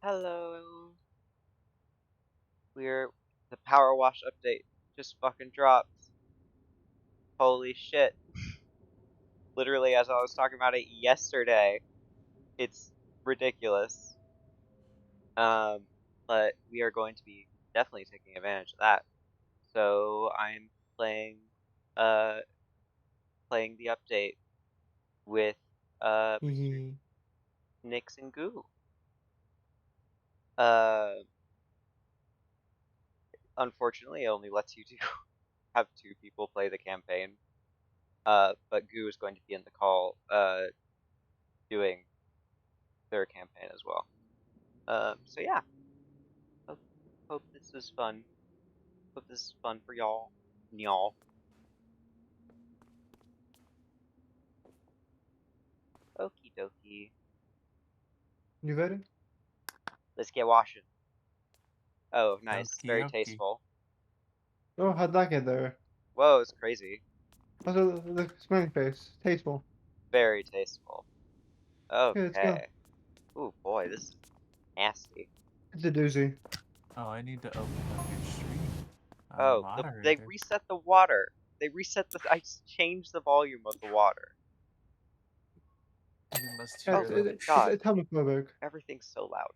Hello. The power wash update just fucking dropped. Holy shit. Literally as I was talking about it yesterday. It's ridiculous. Um, but we are going to be definitely taking advantage of that. So I'm playing uh playing the update with Mr. Hee Nix and Goo. Uh Unfortunately it only lets you have two people play the campaign. But Goo is going to be in the call doing their campaign as well. So yeah, hope, hope this is fun. Hope this is fun for y'all. Okie dokie. You ready? Let's get washing. Oh, nice. Okie Very dokie. tasteful. Oh, how'd that get there? Whoa, it's crazy. Also, the smiling face. Tasteful. Very tasteful. Okay, let's go. Okay. Ooh, boy, this is nasty. It's a doozy. Oh, I need to open up your stream. I'm a Oh, they moderator. reset the water. I changed the volume of the water. You must Oh, hear It's, the good it, it's, God. it's homophobic. Everything's so loud.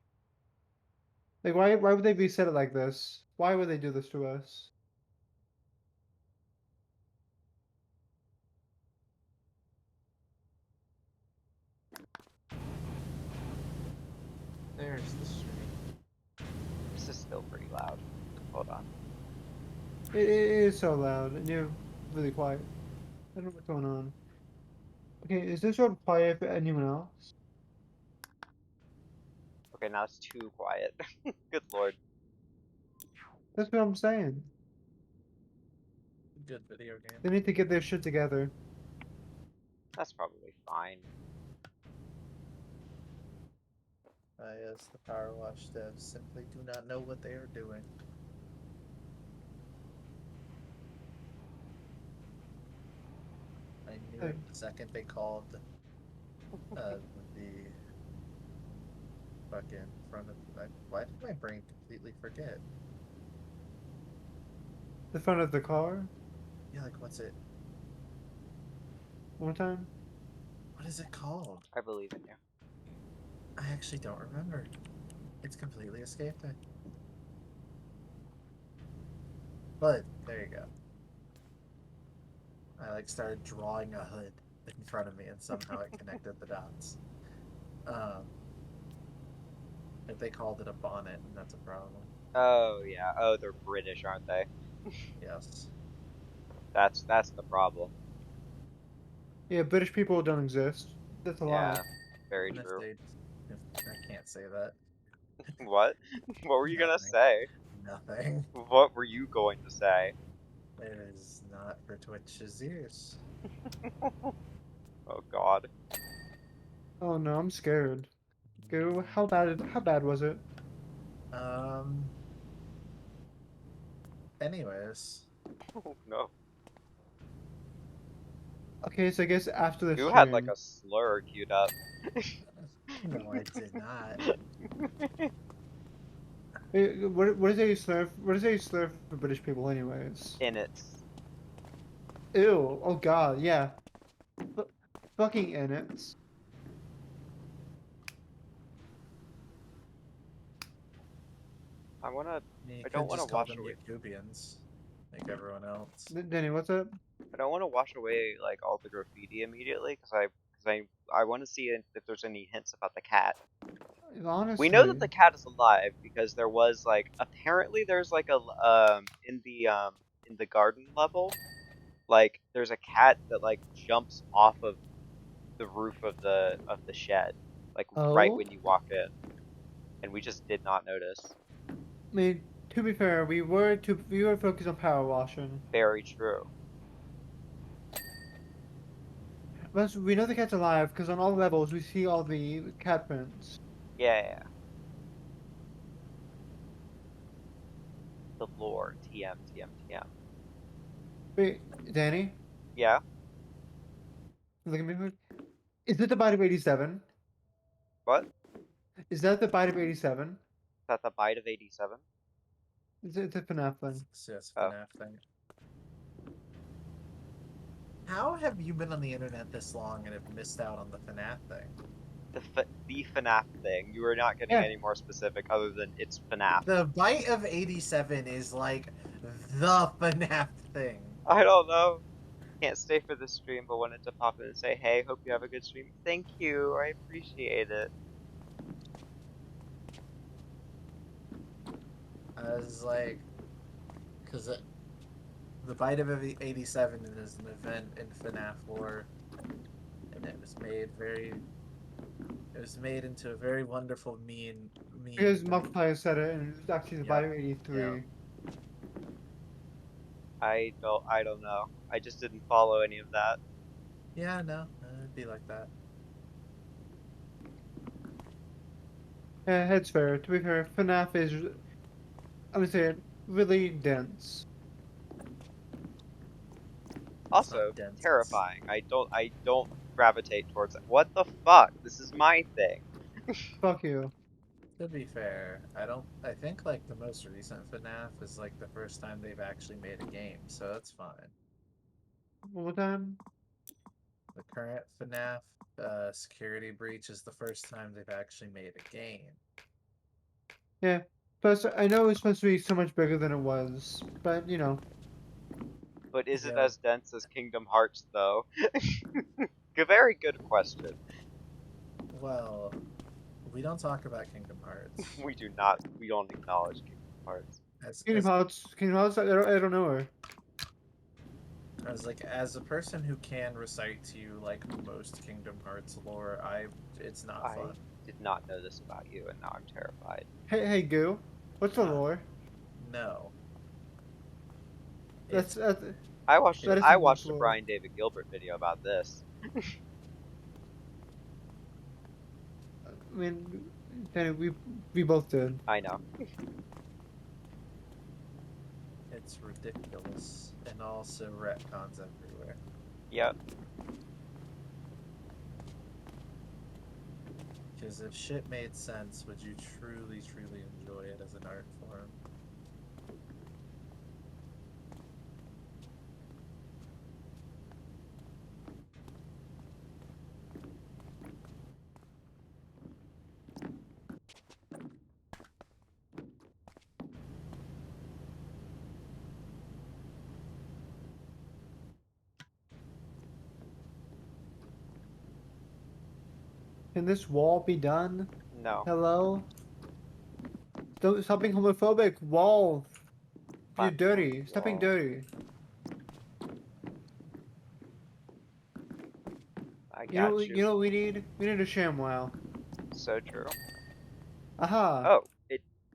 Like, why would they reset it like this? Why would they do this to us? There's the stream. This is still pretty loud. Hold on. It is so loud, and you're really quiet. I don't know what's going on. Okay, is this road quiet for anyone else? Okay, now it's too quiet. Good Lord. That's what I'm saying. Good video game. They need to get their shit together. That's probably fine. Yes, the Power Wash devs simply do not know what they are doing. I knew Hey. it the second they called the fucking front of. Why did my brain completely forget? The front of the car? Yeah, like what's it? One more time? What is it called? I believe in you. I actually don't remember. It's completely escaped me. But there you go. I like started drawing a hood in front of me, and somehow it connected the dots. Um, if they called it a bonnet, that's a problem. Oh yeah. Oh, they're British, aren't they? Yes. That's the problem. Yeah, British people don't exist. That's a lie. Yeah, very And if true. they, if I can't say that. What? What were you gonna Nothing. say? Nothing. What were you going to say? It is not for Twitch's ears. Oh God. Oh no, I'm scared. Go. How bad was it? Um. Anyways, Oh no. Okay, so I guess after the You had like stream. a slur queued up. no, I did not. What is a slur? What is a slur for British people, anyways? In it. Ew. Oh God. Yeah. F fucking innits. I wanna. You I don't could wanna just call wash them away. Yakubians, like everyone else. Danny, what's up? I don't wanna wash away like all the graffiti immediately because I want to see if there's any hints about the cat. We know that Honestly. the cat is alive because there was like apparently there's like a in the garden level, like there's a cat that like jumps off of the roof of the shed, like right Oh. when you walk in, and we just did not notice. I mean, to be fair, we were focused on power washing. Very true. But we know the cat's alive because on all levels we see all the cat prints. Yeah, the lore. TM TM TM. Wait, Danny, Yeah. look at me. Is it the body of 87? What? Is that the bite of 87? Is that the bite of 87? It's a FNAF thing. It's just Oh. FNAF thing. How have you been on the internet this long and have missed out on the FNAF thing? The FNAF thing. You are not getting Yeah. any more specific other than it's FNAF. The bite of 87 is like the FNAF thing. I don't know. Can't stay for the stream, but wanted to pop in and say, hey, hope you have a good stream. Thank you. I appreciate it. I was like, because the bite of 87 is an event in FNAF lore, and it was made into a very wonderful meme. Because Multiplier said it, and it's actually the Yep, bite of 83. yep. I don't know. I just didn't follow any of that. Yeah, no, it'd be like that. Yeah, it's fair. To be fair, FNAF is, I'm gonna say it, really dense. Also, dense, it's- terrifying. I don't gravitate towards it. What the fuck? This is my thing. Fuck you. To be fair, I think like the most recent FNAF is like the first time they've actually made a game, so that's fine. One more time. The current FNAF Security Breach is the first time they've actually made a game. Yeah. Plus, I know it was supposed to be so much bigger than it was, but you know. But is it Yeah. as dense as Kingdom Hearts, though? A very good question. Well, we don't talk about Kingdom Hearts. We don't acknowledge Kingdom Hearts. Kingdom Hearts, I don't know her. As a person who can recite to you like most Kingdom Hearts lore, it's not I fun. did not know this about you, and now I'm terrified. Hey, Goo. What's the Huh. lore? No. That's I watched That is I some watched a lore. Brian David Gilbert video about this. I mean, we both did. I know. It's ridiculous, and also retcons everywhere. Yep. Because if shit made sense, would you truly, truly enjoy it as an art form? Can this wall be done? No. Hello? Don't stop being homophobic. Wall. You're dirty. Stop being Wall. dirty. I got You know what we need? We need a ShamWow. So true. Aha. Oh,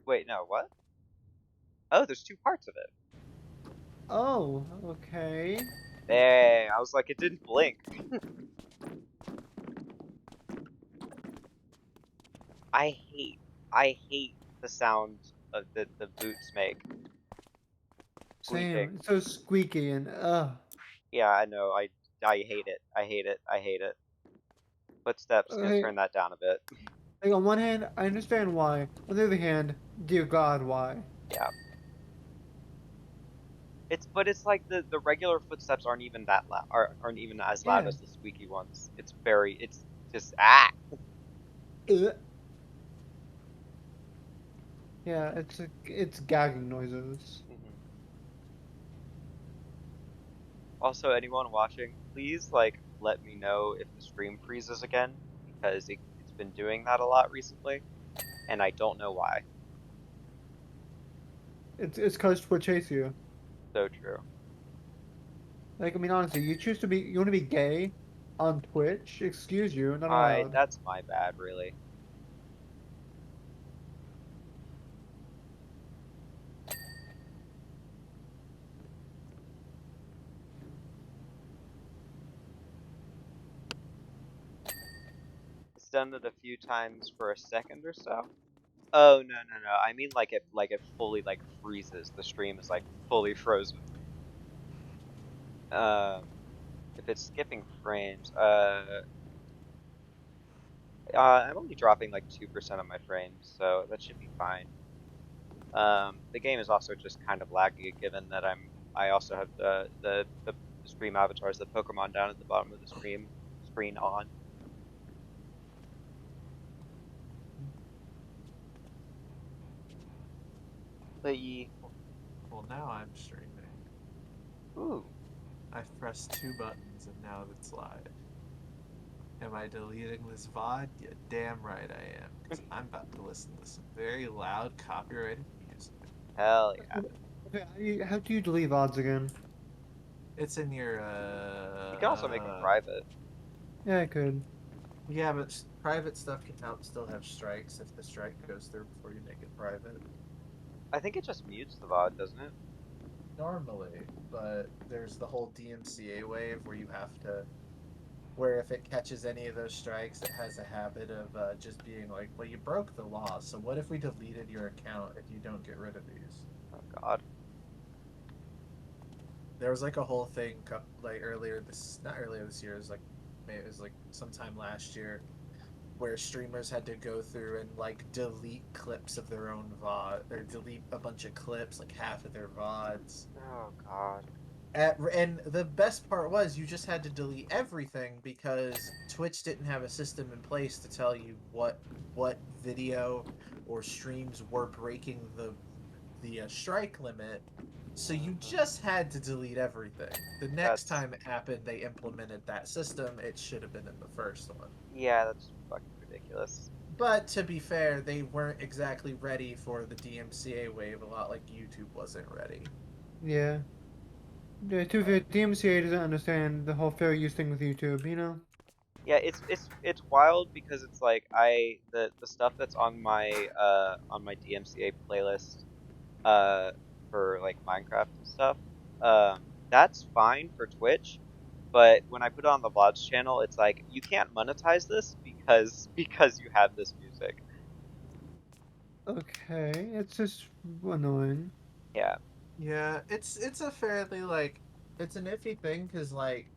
wait, no, what? Oh, there's two parts of it. Oh, okay. Dang, I was like, it didn't blink. I hate the sound of the boots make. Squeaking. Same. It's so squeaky and Yeah, I know. I hate it. I hate it. I hate it. Footsteps, gonna Okay. turn that down a bit. Like on one hand, I understand why. On the other hand, dear God, why? Yeah. But it's like the regular footsteps aren't even that loud, aren't even as loud Yeah. as the squeaky ones. It's just Ugh. Yeah, it's gagging noises. Also, anyone watching, please like let me know if the stream freezes again, because it's been doing that a lot recently, and I don't know why. It's cause Twitch hates you. So true. Like, I mean, honestly, you want to be gay on Twitch? Excuse you, not allowed. That's my bad, really. It's done it a few times for a second or so. Oh no. I mean like it fully like freezes. The stream is like fully frozen. If it's skipping frames, I'm only dropping like 2% of my frames, so that should be fine. The game is also just kind of laggy, given that I also have the stream avatars, the Pokemon down at the bottom of the screen on. But Well, now I'm streaming. ooh, I've pressed 2 buttons and now it's live. Am I deleting this VOD? Yeah, damn right I am, because I'm about to listen to some very loud copyrighted music. hell yeah! Okay, how do you delete VODs again? It's in your, You can also make them private. Yeah, I could. Yeah, but private stuff can help still have strikes if the strike goes through before you make it private. I think it just mutes the VOD, doesn't it? Normally, but there's the whole DMCA wave where you have to, where if it catches any of those strikes, it has a habit of just being like, well, you broke the law, so what if we deleted your account if you don't get rid of these? Oh God. There was like a whole thing like earlier this, not earlier this year, it was like, maybe it was like sometime last year, where streamers had to go through and like delete clips of their own VOD or delete a bunch of clips, like half of their VODs. Oh God. And the best part was you just had to delete everything because Twitch didn't have a system in place to tell you what video or streams were breaking the strike limit. So you just had to delete everything. The next That's time it happened, they implemented that system. It should have been in the first one. yeah, that's fucking ridiculous. But to be fair, they weren't exactly ready for the DMCA wave, a lot like YouTube wasn't ready. Yeah. Yeah, too fair, DMCA doesn't understand the whole fair use thing with YouTube, you know? Yeah, it's wild because it's like the stuff that's on my DMCA playlist uh for like Minecraft and stuff, that's fine for Twitch, but when I put it on the VODs channel, it's like you can't monetize this because you have this music. Okay, it's just annoying. Yeah. Yeah, it's a fairly like it's an iffy thing because like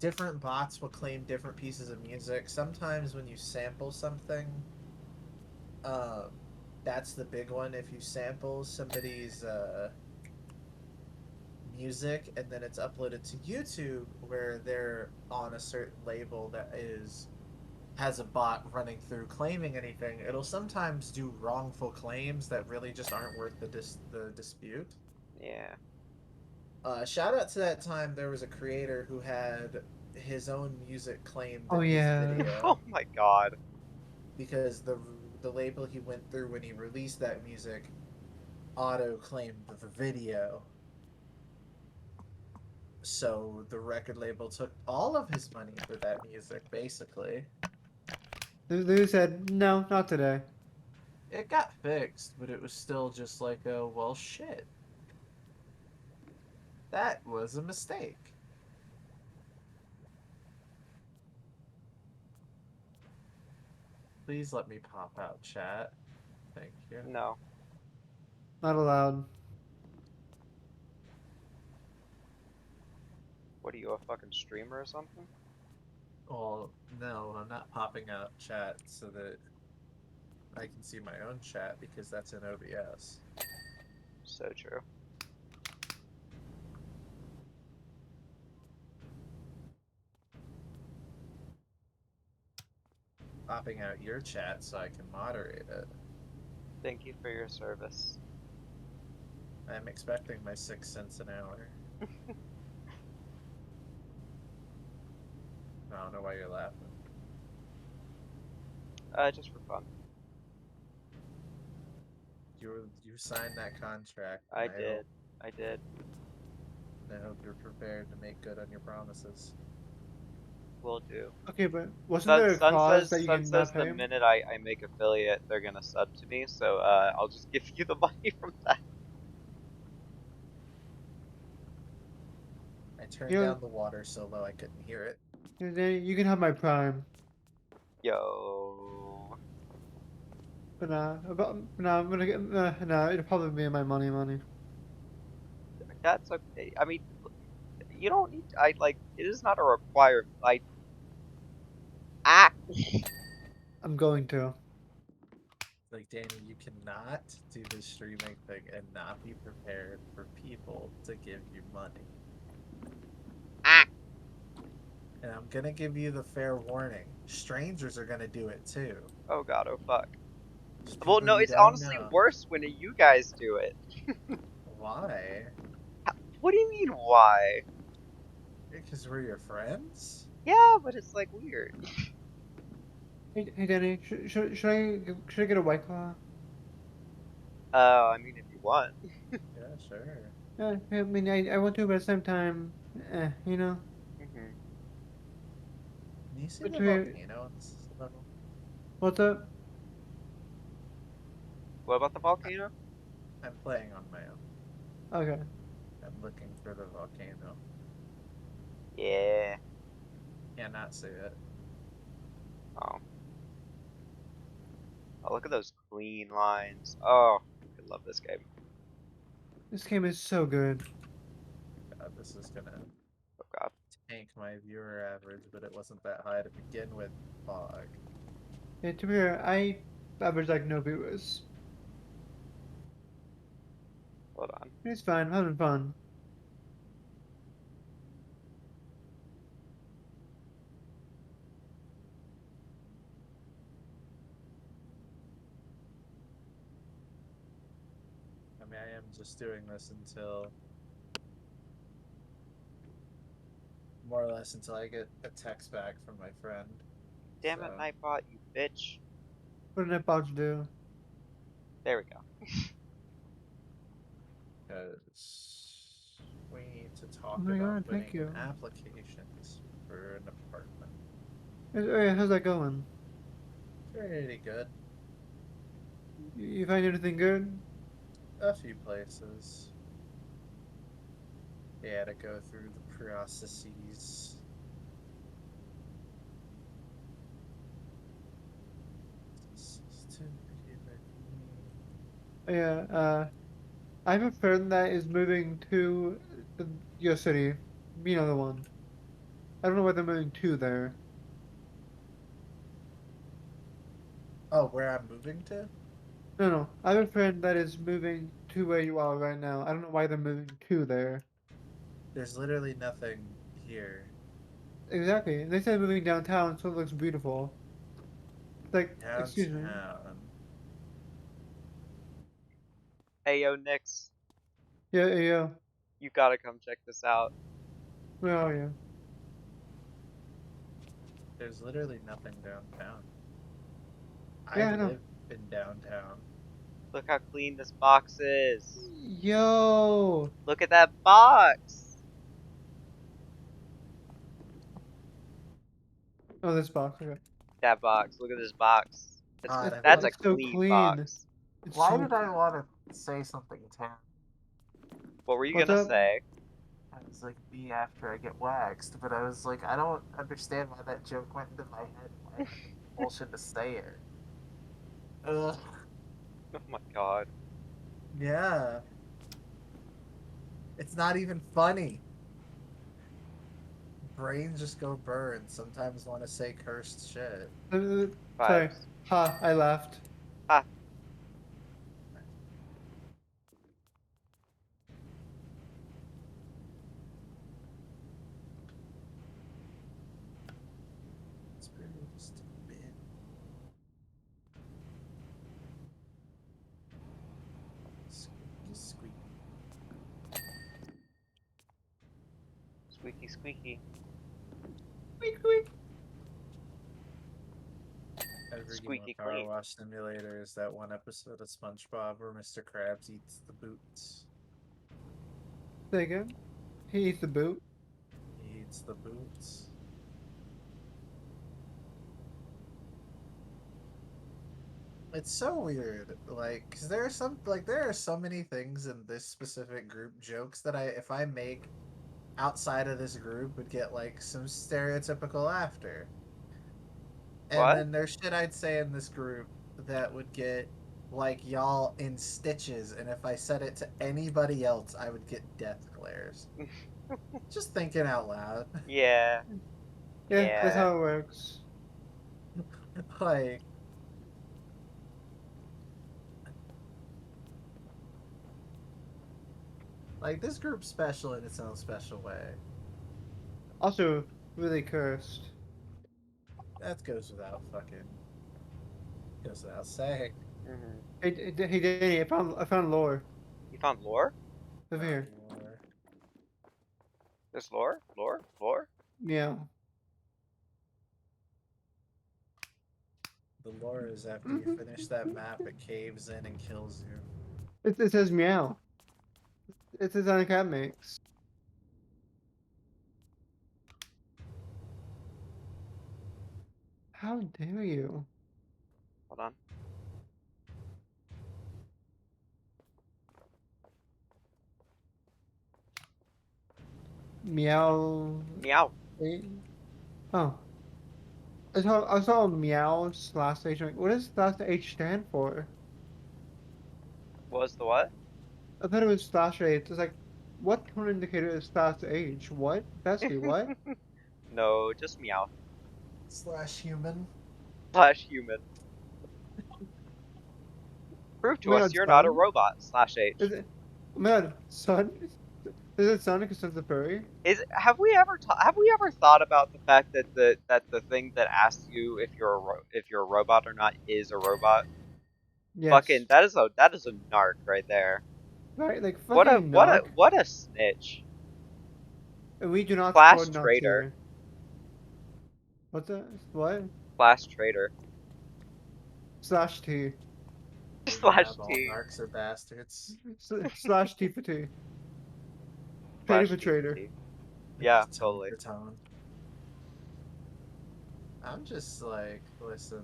different bots will claim different pieces of music. Sometimes when you sample something, um, that's the big one. If you sample somebody's music and then it's uploaded to YouTube where they're on a certain label that is has a bot running through claiming anything, it'll sometimes do wrongful claims that really just aren't worth the dispute. Yeah. Shout out to that time there was a creator who had his own music claimed Oh in his yeah. Oh video my God. because the label he went through when he released that music auto claimed the video. So the record label took all of his money for that music basically. They said, no, not today. It got fixed, but it was still just like a, well, shit. That was a mistake. Please let me pop out chat. Thank you. No. Not allowed. What are you, a fucking streamer or something? Well, no, I'm not popping out chat so that I can see my own chat because that's in OBS. So true. Popping out your chat so I can moderate it. Thank you for your service. I'm expecting my 6 cents an hour. I don't know why you're laughing. Just for fun. You signed that contract. I did. I did. I hope you're prepared to make good on your promises. Will do. Okay, but wasn't there a clause that you Sun can not says pay the him? minute I make affiliate, they're gonna sub to me, so I'll just give you the money from that. I turned You down the water so low I couldn't hear it. you can have my prime. Yo. But I'm gonna get no, it'll probably be my money. That's okay. I mean, you don't need I like it is not a requirement. Like act I'm going to. Like, Danny, you cannot do the streaming thing and not be prepared for people to give you money. Ah! And I'm gonna give you the fair warning. Strangers are gonna do it too. Oh god, oh fuck. Just Well, people no, you it's don't honestly know. worse when you guys do it. Why? What do you mean, why? Because we're your friends? Yeah, but it's like weird. Hey Danny, should I get a White Claw? I mean, if you want. Yeah, sure. I mean, I want to, but at the same time, you know. Hmm. Can you see But the to be, volcano in this level? what's up? What about the volcano? I'm playing on my own. Okay. I'm looking for the volcano. Yeah. Cannot see it. Oh. Oh, look at those clean lines. Oh, I love this game. This game is so good. God, this is gonna Oh god. tank my viewer average, but it wasn't that high to begin with. Fuck. Yeah, to be fair, I average like no viewers. Hold on. It's fine. I'm having fun. I mean, I am just doing this until more or less until I get a text back from my friend. Damn So, it, Nightbot, you bitch. What did I about to do? There we go. because we need to Oh talk my about god, putting thank in you. applications for an apartment. Oh yeah, how's that going? Pretty good. You find anything good? A few places. Yeah, to go through the processes. Oh, yeah, I have a friend that is moving to your city. You know the one. I don't know why they're moving to there. Oh, where I'm moving to? No, no. I have a friend that is moving to where you are right now. I don't know why they're moving to there. There's literally nothing here. Exactly. They said moving downtown, so it looks beautiful. It's like, excuse me. Downtown. Hey, yo, Nix, Yeah, yeah, yeah. you gotta come check this out. Where are you? There's literally nothing downtown. I Yeah, I know. live in downtown. Look how clean this box is. Yo! Look at that box. Oh, this box. Okay. That box. Look at this box. That's God, It's, I it, that's want a it's so clean clean. box. It's Why so did I clean. want to say something terrible? What were you What's gonna up? say? I was like, be after I get waxed, but I was like, I don't understand why that joke went into my head. Why I have the compulsion to say it? Ugh. Oh my god. Yeah. It's not even funny. Brains just go burn. Sometimes want to say cursed shit. Sorry. Vibes. Ha, I laughed. Ha. It's really just a bit. Squeaky, squeaky. Squeaky squeaky. Squeak, squeak. Every game of Squeaky Power clean. Wash Simulator is that one episode of SpongeBob where Mr. Krabs eats the boots. Say again. He eats the boot. He eats the boots. It's so weird, like, 'cause there are there are so many things in this specific group jokes that if I make outside of this group would get like some stereotypical laughter. And What? then there's shit I'd say in this group that would get like y'all in stitches, and if I said it to anybody else, I would get death glares. Just thinking out loud. Yeah. Yeah, that's Yeah. how it works. Like, Like, this group's special in its own special way. Also, really cursed. That goes without saying. Mm-hmm. Hey, Danny, I found lore You found lore? over Not here. more. There's lore? Lore? Lore? Yeah. The lore is after you finish that map, it caves in and kills you. It says meow. It's the sound a cat makes. How dare you? Hold on. Meow. Meow. Oh. I saw meow slash H. What does slash H stand for? What was the what? I thought it was slash H. It's like, what tone indicator is slash H? What? Bestie, what? No, just meow. Slash human. Slash human. Prove Oh to my us god, you're not a son? robot. Slash Is H. it? Oh my god, son? Is it Sonic or Sons of Furry? Have we ever thought about the fact that the thing that asks you if you're a robot or not is a robot? Yes. Fucking that is a narc right there. Right? Like, fucking narc. What a snitch. And we do not Class support narcs traitor. here. What's that? What? Class traitor. Slash T. Slash All T. narcs are bastards. Slash T for T. Trader Slash for T for trader. T. Yeah, Just tone totally. for tone. I'm just like, listen.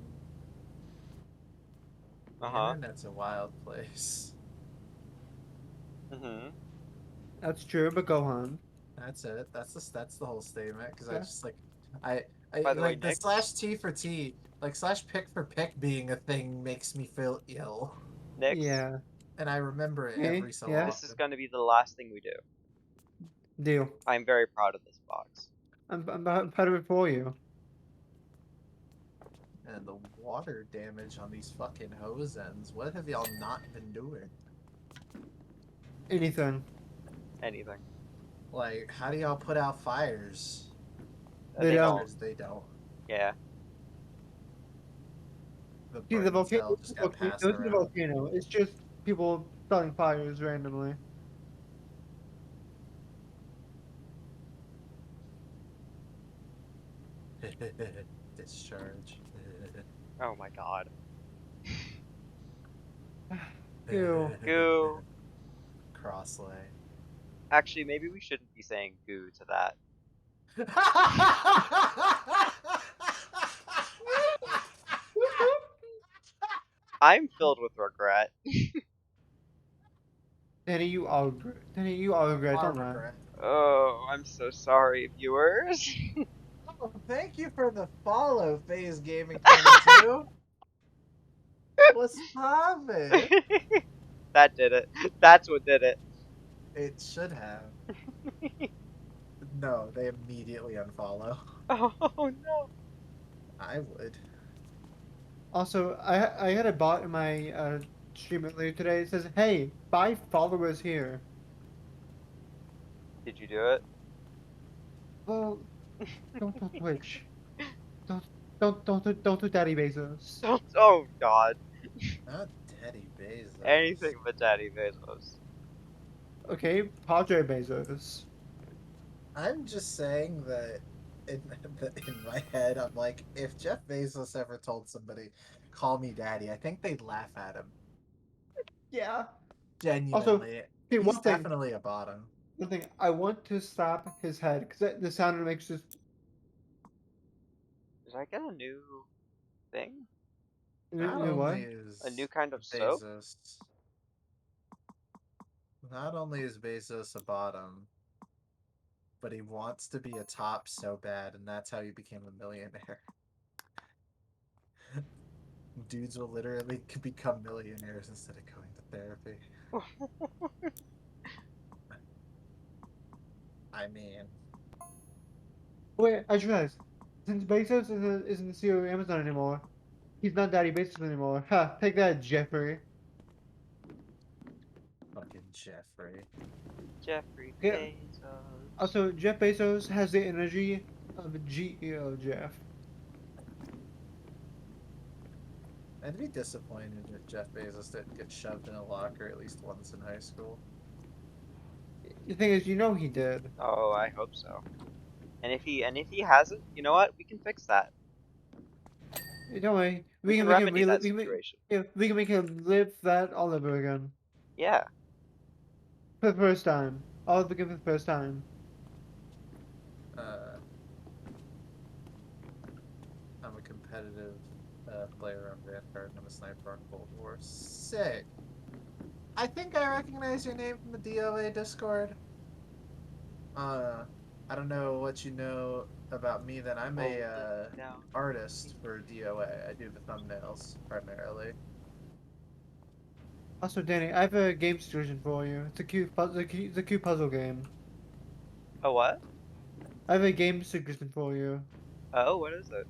The Uh-huh. internet's a wild place. Mm-hmm. That's true, but go on. That's it. That's the whole statement. Because I Yeah. just I By the way, like the Nick, slash T for T, like slash pick for pick being a thing makes me feel ill, Nix, Yeah. and I remember it Hey, every so yeah. this is often. going to be the last thing we do. Deal. I'm very proud of this box. I'm proud of it for you. And the water damage on these fucking hose ends. What have y'all not been doing? Anything. Anything. Like, how do y'all put out fires? They They don't. don't. They don't. Yeah. The See, the burn volcano. cell just got passed Goes to the around. volcano. It's just people starting fires randomly. Discharge. Oh my god. Ew. Goo. Crosslay. Actually, maybe we shouldn't be saying goo to that. I'm filled with regret. Danny, you all regret. Our Don't lie. regret. Oh, I'm so sorry, viewers. Oh, thank you for the follow, Phase Gaming 22. What's poppin'? That did it. That's what did it. It should have. No, they immediately unfollow. Oh no. I would. Also, I had a bot in my stream earlier today. It says, "Hey, 5 followers here." Did you do it? Well, don't Twitch. Don't don't do Daddy Bezos. Don't. Oh god. Not Daddy Bezos. Anything but Daddy Bezos. Okay, Padre Bezos. I'm just saying that in my head, I'm like, if Jeff Bezos ever told somebody, call me daddy, I think they'd laugh at him. Yeah. Also, Genuinely. okay, He's one thing. definitely a bottom. One thing. I want to slap his head because the sound it makes just. Did I get a new thing? You Not know what? only is A new kind of soap? Bezos not only is Bezos a bottom, but he wants to be a top so bad, and that's how he became a millionaire. Dudes will literally become millionaires instead of going to therapy. I mean, Wait, I just realized. Since Bezos isn't the CEO of Amazon anymore, he's not Daddy Bezos anymore. Ha! Take that, Jeffrey. fucking Jeffrey. Jeffrey Yeah. Bezos. Also, Jeff Bezos has the energy of a GEO Jeff. I'd be disappointed if Jeff Bezos didn't get shoved in a locker at least once in high school. The thing is, you know he did. Oh, I hope so. And if he hasn't, you know what? We can fix that. Don't worry, We can make him remedy that we can make, situation. yeah, we can make him live that all over again Yeah. for the first time. All over again for the first time. Uh, I'm a competitive player on Vanguard and I'm a sniper on Cold War. Sick. I think I recognize your name from the DOA Discord. I don't know what you know about me. That I'm Hold a it down. artist for DOA. I do the thumbnails primarily. Also, Danny, I have a game suggestion for you. It's a cute puzzle. It's a cute puzzle game. Oh, what? I have a game suggestion for you. Oh, what is it?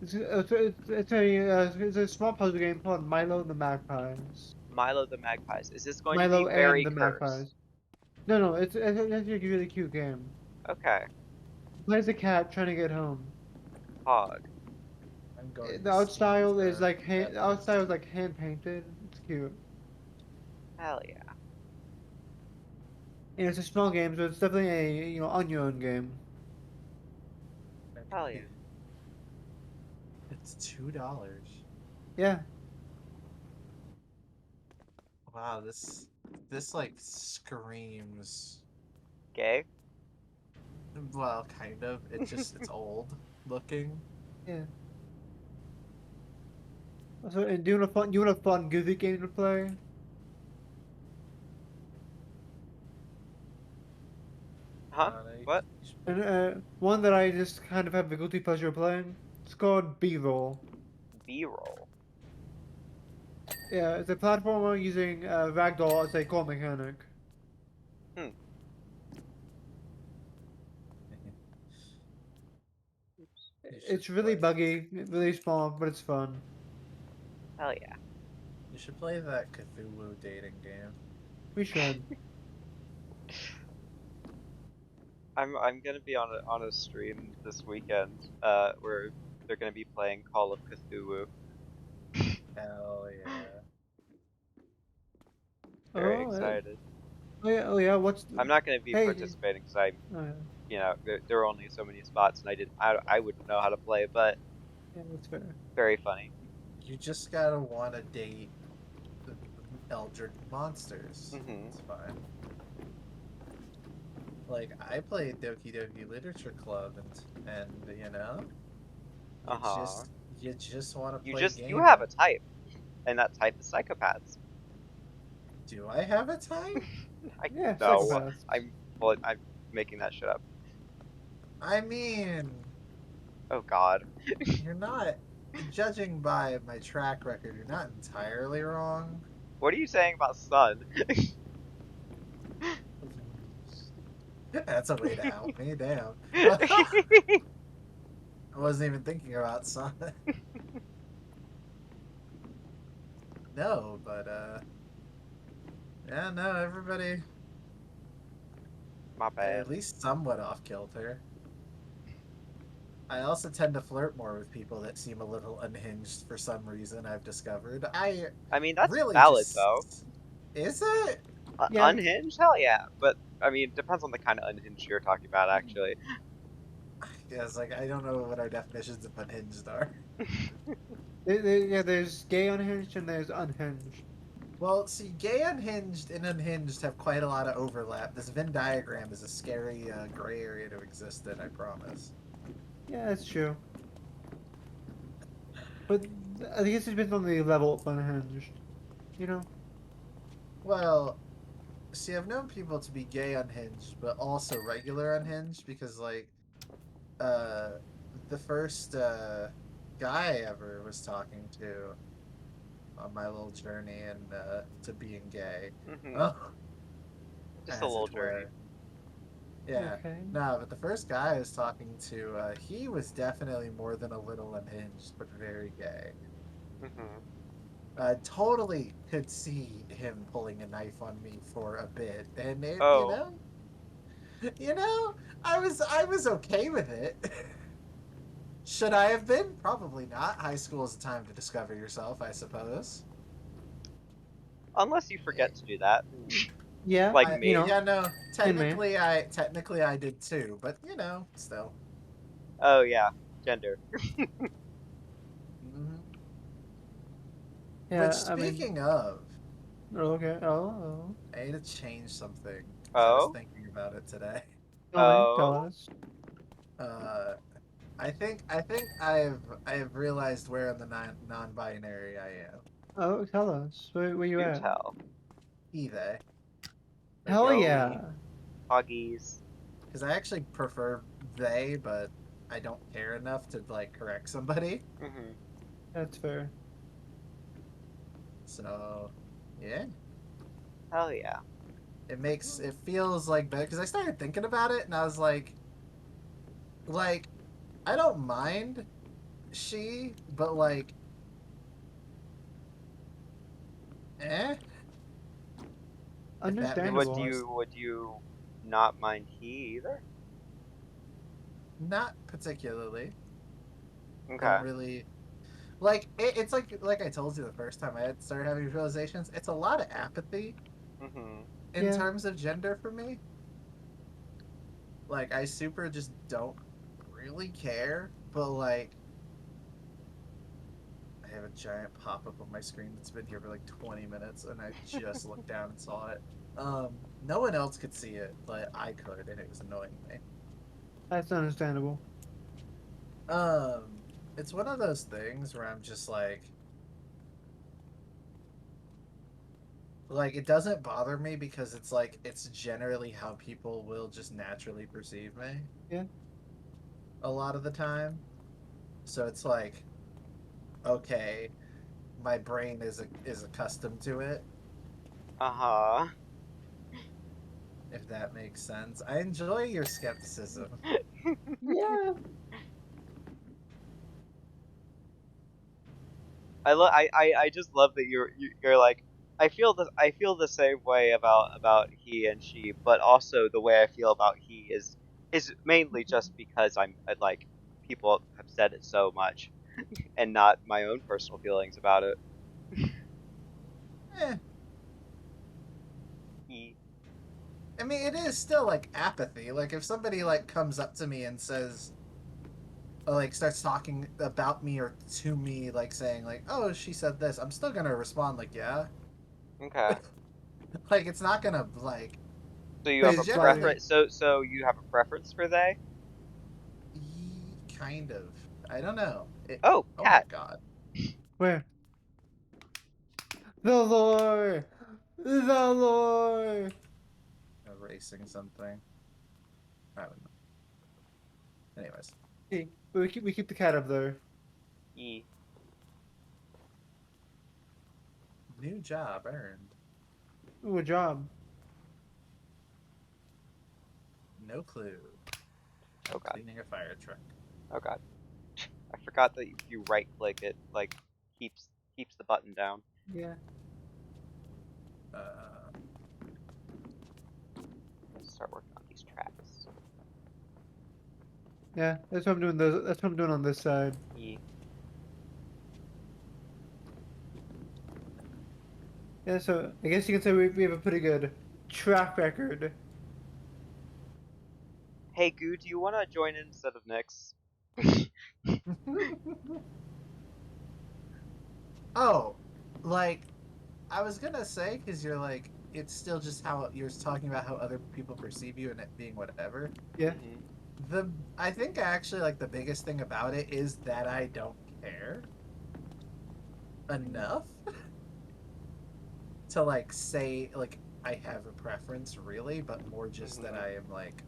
It's a small puzzle game called Milo and the Magpies. Milo the Magpies. Is this going to be Milo and very the cursed? Magpies. No, it's actually a really cute game. Okay. Plays a cat trying to get home. Hog. I'm going The to art sneeze style is like at the art this. style is like hand painted. It's cute. Hell yeah. And it's a small game, so it's definitely a on your own game. Hell yeah. It's $2. Yeah. Wow, this like screams. Gay? Well, kind of. It's old looking. Yeah. Also, and do you want a fun goofy game to play? Huh? What? And one that I just kind of have a guilty pleasure playing. It's called B-roll. B-roll. Yeah, it's a platformer using ragdoll as a core mechanic. Hmm. You should It's really play. buggy, really small, but it's fun. Hell yeah. You should play that Cthulhu dating game. We should. I'm gonna be on a stream this weekend, where they're gonna be playing Call of Cthulhu. Hell yeah. Very Oh, excited. oh yeah. What's I'm not gonna be hey? participating because I'm, Oh, yeah. there are only so many spots and I wouldn't know how to play, but Yeah, that's fair. very funny. You just gotta want to date the Eldritch monsters. Mhm. It's fine. Like I played Doki Doki Literature Club, and you know, you Uh-huh. just want to You play just games. you have a type, and that type is psychopaths. Do I have a type? I Yeah, no, psychopaths. I'm making that shit up. I mean, Oh God. you're not judging by my track record. You're not entirely wrong. What are you saying about Sun? That's a way to out me. Damn. I wasn't even thinking about Sonic. No, but yeah, no, everybody My bad. at least somewhat off kilter. I also tend to flirt more with people that seem a little unhinged for some reason. I've discovered. I I mean, that's really valid just though. is it? Yeah. Unhinged? Hell yeah. But I mean, it depends on the kind of unhinged you're talking about, actually. Yeah, it's like I don't know what our definitions of unhinged are. Yeah, there's gay unhinged and there's unhinged. Well, see, gay unhinged and unhinged have quite a lot of overlap. This Venn diagram is a scary gray area to exist in, I promise. Yeah, that's true. But I guess it depends on the level of unhinged. You know? Well, see, I've known people to be gay unhinged, but also regular unhinged because, like, uh, the first guy I ever was talking to on my little journey and to being gay. Mhm. Oh, Just as a little it were. journey. Yeah. Okay. No, but the first guy I was talking to, he was definitely more than a little unhinged, but very gay. Mhm. Totally could see him pulling a knife on me for a bit, and it, Oh, you know, I was okay with it. Should I have been? Probably not. High school is a time to discover yourself, I suppose. unless you forget to do that, Yeah, like I you me. know, yeah no. and me. Technically I did too, but still. Oh yeah, gender. Hmm. Which Yeah, I mean, speaking of, okay. Oh, I need to change something because I was Oh, thinking about it today. tell me, tell oh, us. Uh, I think I've realized where in the non-binary I am. Oh, tell us. Where you do at? tell. Either. Like Hell it's Yo, yeah. huggies. because I actually prefer they, but I don't care enough to like correct somebody. Mhm. That's fair. So yeah, Hell yeah. it feels like better because I started thinking about it and I was like I don't mind she, but like eh, if that makes Would Understandable. more you would you not mind he either? not particularly. I don't Okay. really like it's like I told you the first time I had started having these realizations. It's a lot of apathy Mhm. in Yeah, terms of gender for me. Like I super just don't really care, but like I have a giant pop up on my screen that's been here for like 20 minutes and I just looked down and saw it. No one else could see it, but I could and it was annoying me. that's understandable. Um it's one of those things where I'm just like it doesn't bother me because it's like it's generally how people will just naturally perceive me Yeah. a lot of the time. So it's like okay, my brain is accustomed to it, Uh-huh. if that makes sense. I enjoy your skepticism. Yeah. I just love that you're like I feel the same way about he and she, but also the way I feel about he is mainly just because like people have said it so much and not my own personal feelings about it. Eh, He, I mean, it is still like apathy. Like if somebody like comes up to me and says, or, like starts talking about me or to me, like saying like, "Oh, she said this," I'm still gonna respond like, "Yeah." okay. Like it's not gonna like So you have Face a because value. generally, preference so you have a preference for they? kind of. I don't know. Oh, Oh my cat. god, Where? The lore! The lore! erasing something. I don't know. Anyways, Hey, we keep the cat up there. E. new job earned. Ooh, a job. No clue. Oh I'm god. cleaning a fire truck. Oh god. I forgot that if you right click it like keeps the button down. Yeah. Uh, Let's start working on these tracks. Yeah, that's what I'm doing. That's what I'm doing on this side. E. Yeah, so I guess you can say we have a pretty good track record. Hey Goo, do you wanna join in instead of Nyx? oh, like I was gonna say because you're like it's still just how you're talking about how other people perceive you and it being whatever. Yeah. Mm-hmm. The I think actually like the biggest thing about it is that I don't care enough to like say like I have a preference really, but more just that Mm-hmm. I am like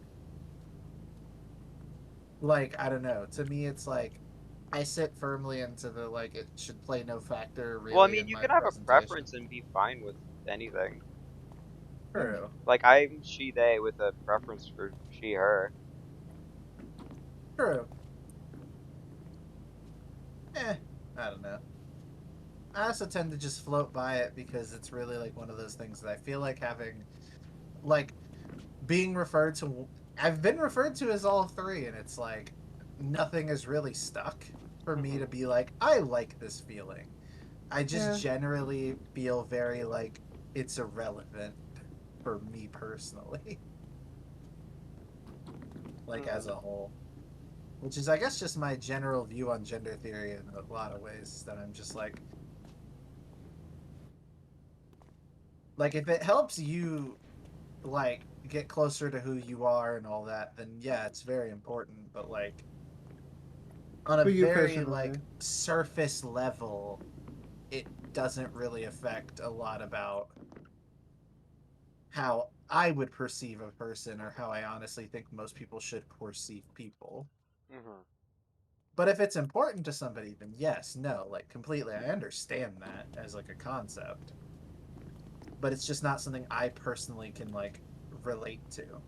I don't know. To me, it's like I sit firmly into the like it should play no factor Well, I really mean, in you my can have a presentation. preference and be fine with anything. Yeah. True, Like I'm she they with a preference for she her. true. I don't know. I also tend to just float by it because it's really like one of those things that I feel like having, like, being referred to. I've been referred to as all three, and it's like nothing is really stuck for me to be like, I like this feeling. I just Yeah. generally feel very like it's irrelevant for me personally, like as a whole. Which is, I guess, just my general view on gender theory in a lot of ways. That I'm just like if it helps you like get closer to who you are and all that, then yeah, it's very important. But like on a For you very personally. like surface level, it doesn't really affect a lot about how I would perceive a person or how I honestly think most people should perceive people. Mm-hmm. But if it's important to somebody, then yes, no, like completely. I understand that as like a concept, but it's just not something I personally can like relate to.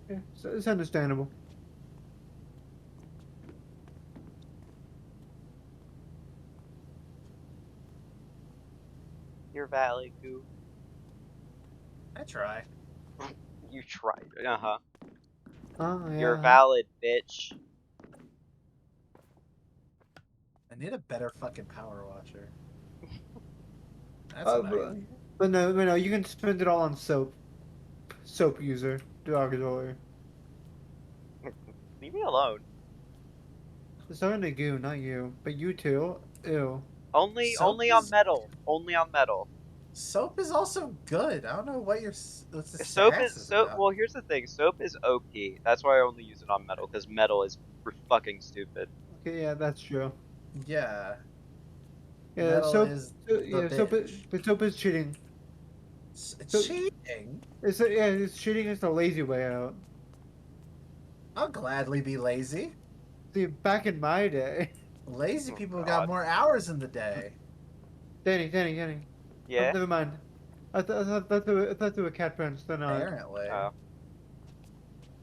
Yeah, so it's understandable. You're valid, goo. I try. You tried. Uh-huh. Oh You're yeah. valid, bitch. I need a better fucking power washer. That's Uh, what I but, need. but no, you can spend it all on soap. Soap user, derogatory. Leave me alone. It's starting to goo, not you, but you too. Ew. Only on metal. Only on metal. Soap is also good. I don't know what what's the Soap sass is is soap. about. Well, here's the thing. Soap is OP. That's why I only use it on metal because metal is fucking stupid. Okay, yeah, that's true. Yeah, Yeah, metal soap. is the Yeah, bitch. but soap is cheating. So Cheating. yeah, it's cheating is the lazy way out. I'll gladly be lazy. See, back in my day, Lazy Oh people got God. more hours in the day. Danny. Oh, Yeah. never mind. I thought they were cat friends. They're not. Apparently. Oh.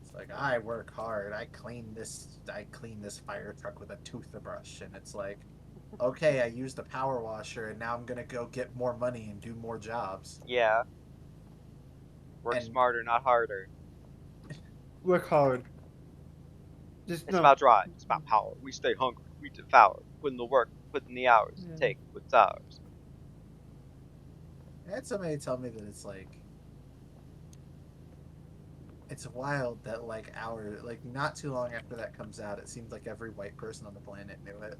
It's like I work hard. I clean this fire truck with a toothbrush, and it's like, okay, I used a power washer, and now I'm gonna go get more money and do more jobs. Yeah. Work And smarter, not harder. Work hard. Just It's no. about drive. It's about power. We stay hungry. We devour. Put in the work. Put in the hours. Yeah. Take what's ours. I had somebody tell me that it's like it's wild that like not too long after that comes out, it seems like every white person on the planet knew it.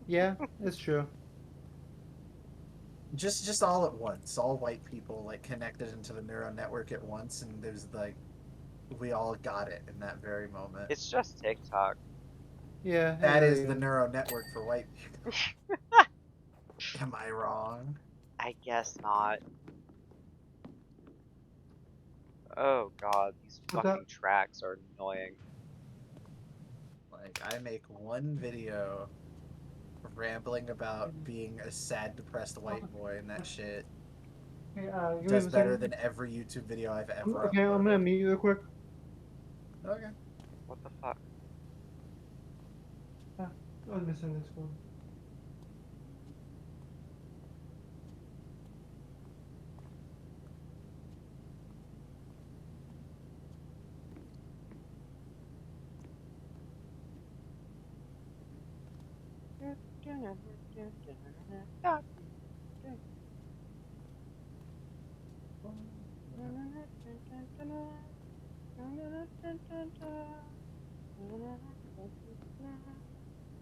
Yeah, it's true. Just all at once, all white people like connected into the neural network at once, and there's like we all got it in that very moment. It's just TikTok. Yeah, it That really is the is. neural network for white people. Am I wrong? I guess not. Oh God, these What's fucking up? tracks are annoying. Like I make one video rambling about being a sad, depressed white boy, and that shit Okay, give me does a better second. than every YouTube video I've ever Okay, I'm gonna uploaded. mute you real quick. Okay. What the fuck? Ah, I'm missing this one.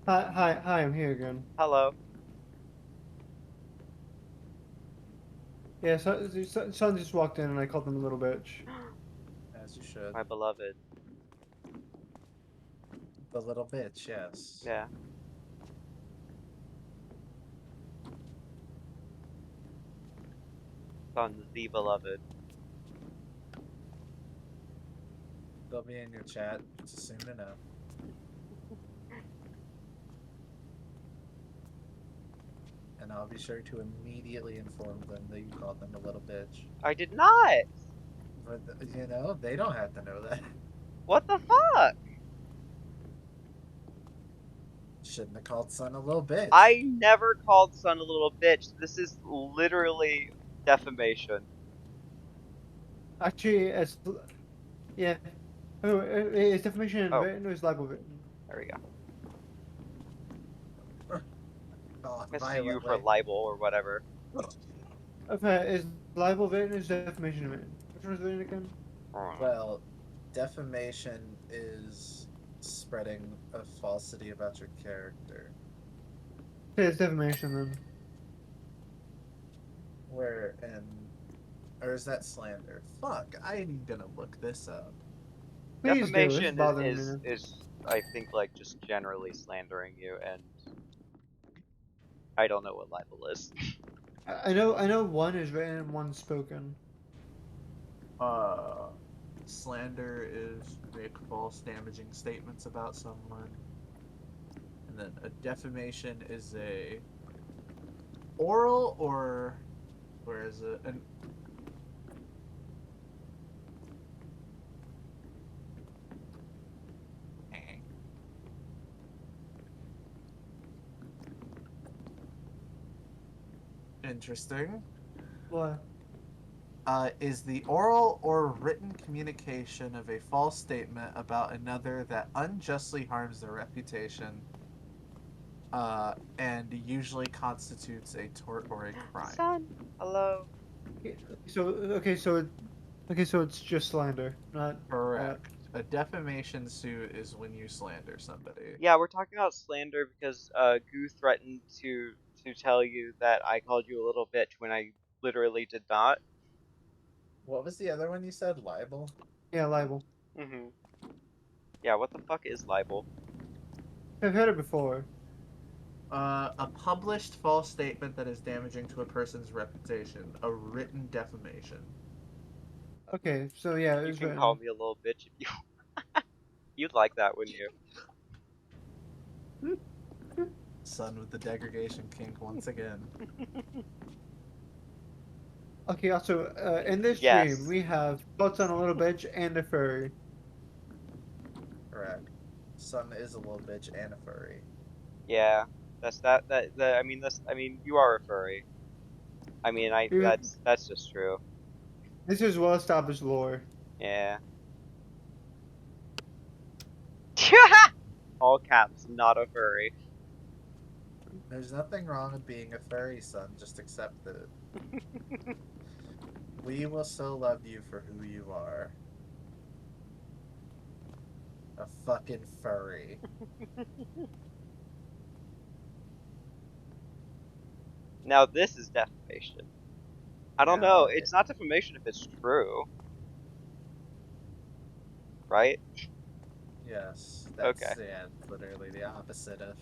Hi, I'm here again. Hello. Yeah, son just walked in and I called him a little bitch. As you should. My beloved. The little bitch, yes. Yeah. Son's the beloved. They'll be in your chat soon enough. And I'll be sure to immediately inform them that you called them a little bitch. I did not! But, you know, they don't have to know that. What the fuck? shouldn't have called Sun a little bitch. I never called Sun a little bitch. This is literally defamation. Actually, yeah. Oh, it's defamation Oh. written or is libel written? There we go. Oh, I see you for violently. libel or whatever. Okay, is libel written or is defamation written? Which one is written again? Well, defamation is spreading a falsity about your character. Okay, it's defamation then. Or is that slander? Fuck, I'm gonna look this up. Please do. It's Defamation bothering me now. is I think like just generally slandering you, and I don't know what libel is. I know one is written and one's spoken. Slander is make false, damaging statements about someone. And then a defamation is a oral or is it an interesting. What? Is the oral or written communication of a false statement about another that unjustly harms their reputation, and usually constitutes a tort or a crime. Sun, hello. So it's just slander, not Correct. A defamation suit is when you slander somebody. Yeah, we're talking about slander because Goo threatened to tell you that I called you a little bitch when I literally did not. What was the other one you said? Libel? Yeah, libel. Mm-hmm. Yeah, what the fuck is libel? I've heard it before. A published false statement that is damaging to a person's reputation. A written defamation. Okay, so yeah, You it's can written. call me a little bitch if you You'd like that, wouldn't you? Sun with the degradation kink once again. Okay, also, in this Yes. stream, we have both on a little bitch and a furry. Correct. Sun is a little bitch and a furry. Yeah. I mean you are a furry. I mean that's just true. This is well established lore. Yeah. All caps, not a furry. There's nothing wrong with being a furry, Sun. Just accept it. We will still love you for who you are. A fucking furry. Now this is defamation. I don't Yeah, know. okay. It's not defamation if it's true. Right? Yes. That's, Okay. yeah, literally the opposite of...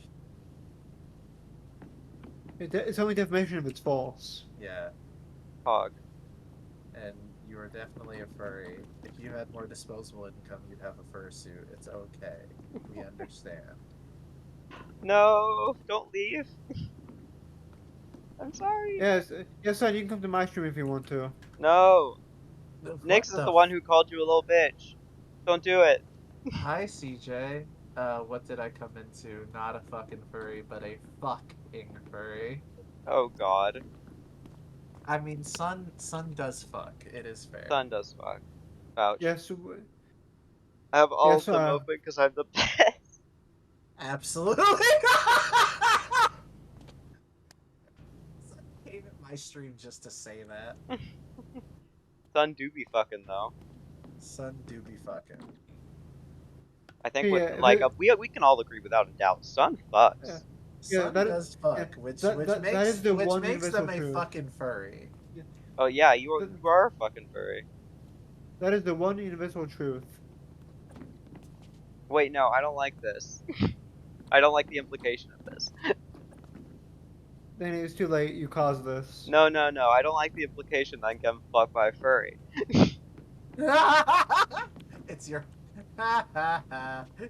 It's only defamation if it's false. Yeah. Hog. And you are definitely a furry. If you had more disposable income, you'd have a fursuit. It's okay. We understand. No, don't leave. I'm sorry. Yes, son, you can come to my stream if you want to. No. Nix is What the one who called you a little bitch. Don't do it. Hi, CJ. What did I come into? Not a fucking furry, but a fucking furry. Oh god. I mean, Sun does fuck. It is fair. Sun does fuck. Ouch. Yes. I have all Yes, of them open because I'm the best. Absolutely! Came at my stream just to say that. Sun do be fucking though. Sun do be fucking. I think Yeah, with like but- we can all agree without a doubt. Sun fucks. Yeah. Sun that- does fuck, yeah, which that makes is the which one makes them a universal truth. fucking furry. Oh yeah, you are a fucking furry. That is the one universal truth. Wait, no, I don't like this. I don't like the implication of this. Then it's too late. You caused this. No, I don't like the implication that I'm getting fucked by a furry. It's your.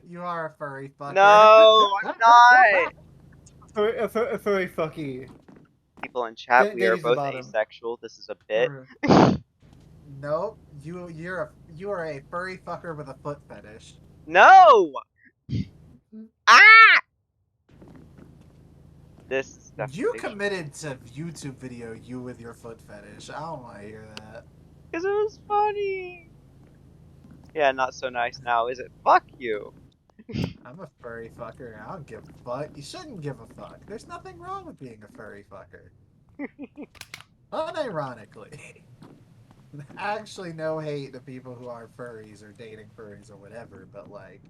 You are a furry fucker. No, I'm not. A furry fucky. People in chat, That we are is the both bottom. asexual. This is a bit. Nope. You are a furry fucker with a foot fetish. No! Ah! This is You definitely committed to YouTube video, you with your foot fetish. I don't want to hear that. because it was funny. Yeah, not so nice now, is it? Fuck you. I'm a furry fucker. I don't give a fuck. You shouldn't give a fuck. There's nothing wrong with being a furry fucker. Unironically. Actually, no hate to people who are furries or dating furries or whatever, but like,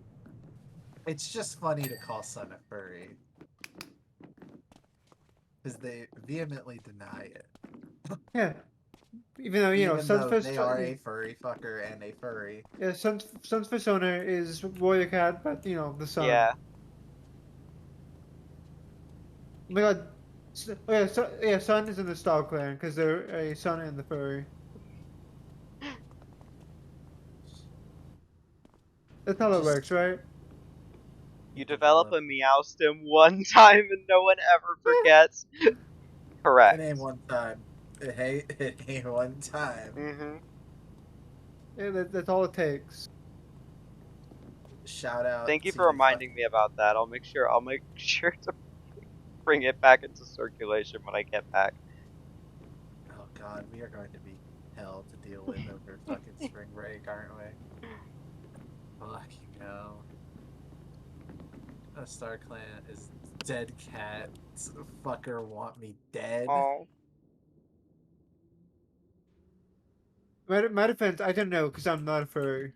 it's just funny to call Sun a furry. Because they vehemently deny it. Yeah. Even though, you know, Even though Sunfish, they are a furry fucker and a furry. yeah, Sunfish owner is Warrior Cat, but, you know, the sun. Yeah. Oh my god. Oh yeah, Sun is in the Star Clan, because they're a Sun and the furry. That's how that Just works, right? You develop a Meowstim one time and no one ever forgets. It Correct. ain't one time. It ain't one time. Mm-hmm. Yeah, that's all it takes. Shout out Thank you to for reminding me about that. I'll make sure to bring it back into circulation when I get back. Oh god, we are going to be hell to deal with over fucking spring break, aren't we? Fucking hell. A Star Clan is dead cat. Fucker want me dead. Oh. My defense, I don't know, because I'm not a furry.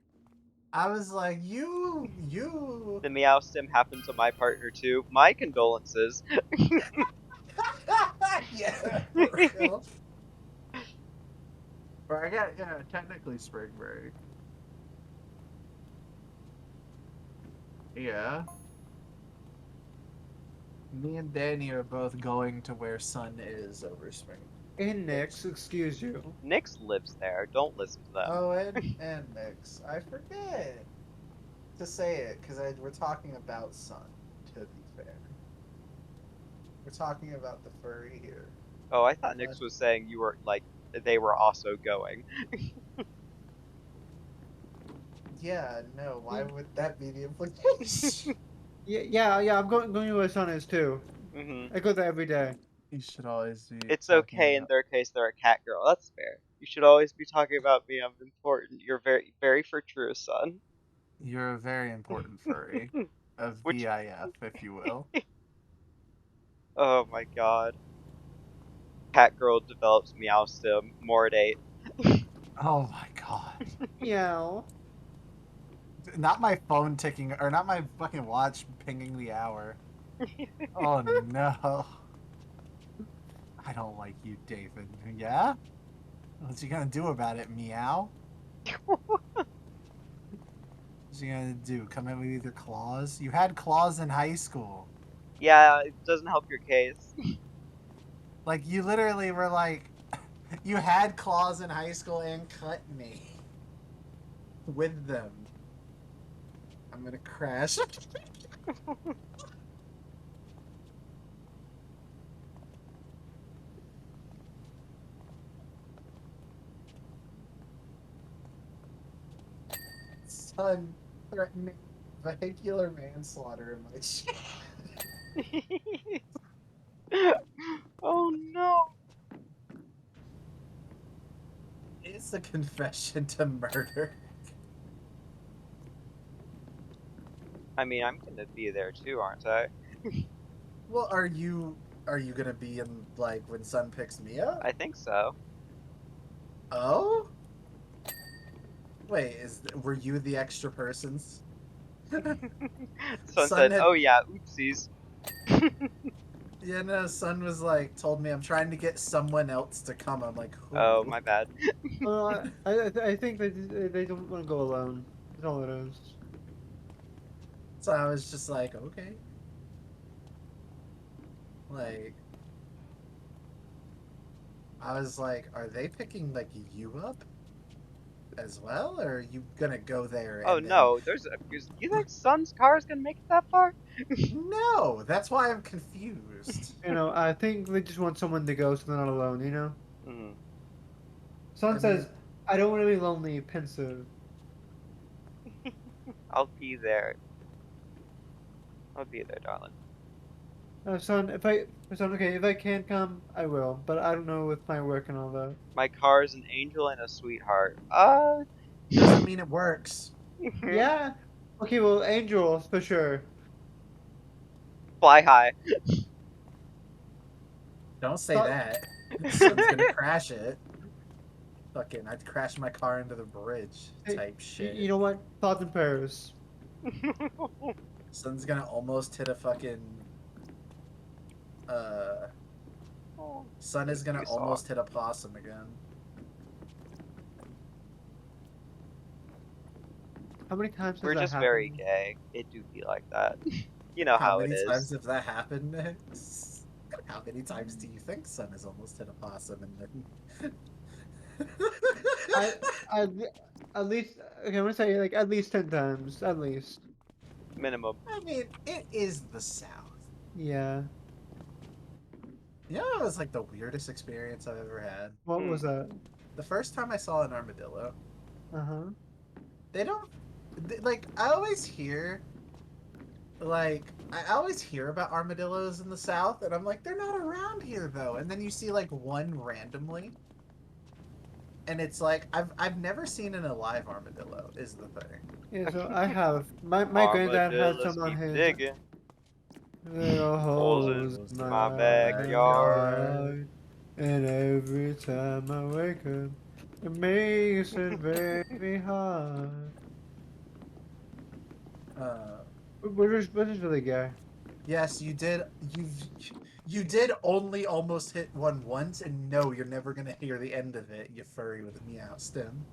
I was like, you. The Meowstim happened to my partner too. My condolences. Yeah, for real. Or I got, yeah, technically spring break. Yeah. Me and Danny are both going to where Sun is over spring. And Nix, excuse you. Nyx lives there. Don't listen to them. Oh, and Nix. I forget to say it because we're talking about Sun. To be fair, we're talking about the furry here. Oh, I thought Nyx was saying you were like they were also going. Yeah, no. Why would that be the implication? Yeah, I'm going to where Sun is too. Mm-hmm. I go there every day. You should always be. It's okay in their case. They're a cat girl. That's fair. You should always be talking about me. I'm important. You're very, very fortuitous, son. You're a very important furry, a Which, VIF, if you will. oh my god. Cat girl develops Meowstim. Mordate. Oh my god. Yeah. Not my phone ticking, or not my fucking watch pinging the hour. Oh no. I don't like you, David. Yeah? What's you gonna do about it, meow? What's you gonna do? Come in with your claws? You had claws in high school. Yeah, it doesn't help your case. Like, you literally were like, you had claws in high school and cut me. With them. I'm gonna crash. Son threatening vehicular manslaughter in my chat. Oh no. It's a confession to murder. I mean, I'm gonna be there too, aren't I? Well, are you gonna be in, like, when Sun picks me up? I think so. Oh? Wait, were you the extra persons? Son said, "Oh yeah, oopsies." Yeah, no, Sun was like, told me I'm trying to get someone else to come. I'm like, who? Oh, my bad. I think they don't want to go alone. That's all it is. So I was just like, okay. Like, I was like, are they picking, like, you up as well? Or are you gonna go there and Oh no, you think Sun's car is gonna make it that far? No, that's why I'm confused. You know, I think they just want someone to go so they're not alone, you know? Mm. Sun says, I don't want to be lonely, pensive. I'll be there. I'll be there, darling. Son, okay, if I can come, I will. But I don't know with my work and all that. My car's an angel and a sweetheart. Doesn't mean it works. Yeah. Okay, well, angels for sure. Fly high. Don't say Thought, that. Son's gonna crash it. Fucking, I'd crash my car into the bridge hey, type shit. you know what? Thoughts and prayers. Son's gonna almost hit a fucking. Uh, Son is gonna You saw. almost hit a possum again. How many times We're has that just very happened? gay. It do be like that. You know How how it many times is. have that happened? How many times do you think Son has almost hit a possum and then? I, I, at least, okay, I'm gonna say like at least 10 times, at least. Minimum. I mean, it is the South. Yeah. You know, it was like the weirdest experience I've ever had. What was that? The first time I saw an armadillo, Uh-huh. they don't like. I always hear I always hear about armadillos in the South, and I'm like, they're not around here though. And then you see like one randomly, and it's like I've never seen an alive armadillo. Is the thing. Yeah, so I have my granddad had Armadillos some on keep his digging little holes holes in in my my backyard. backyard. And every time I wake up, it makes it very hard. Uh, We're just really gay. yes, you did. You did only almost hit one once, and no, you're never gonna hear the end of it. You furry with a meow stem.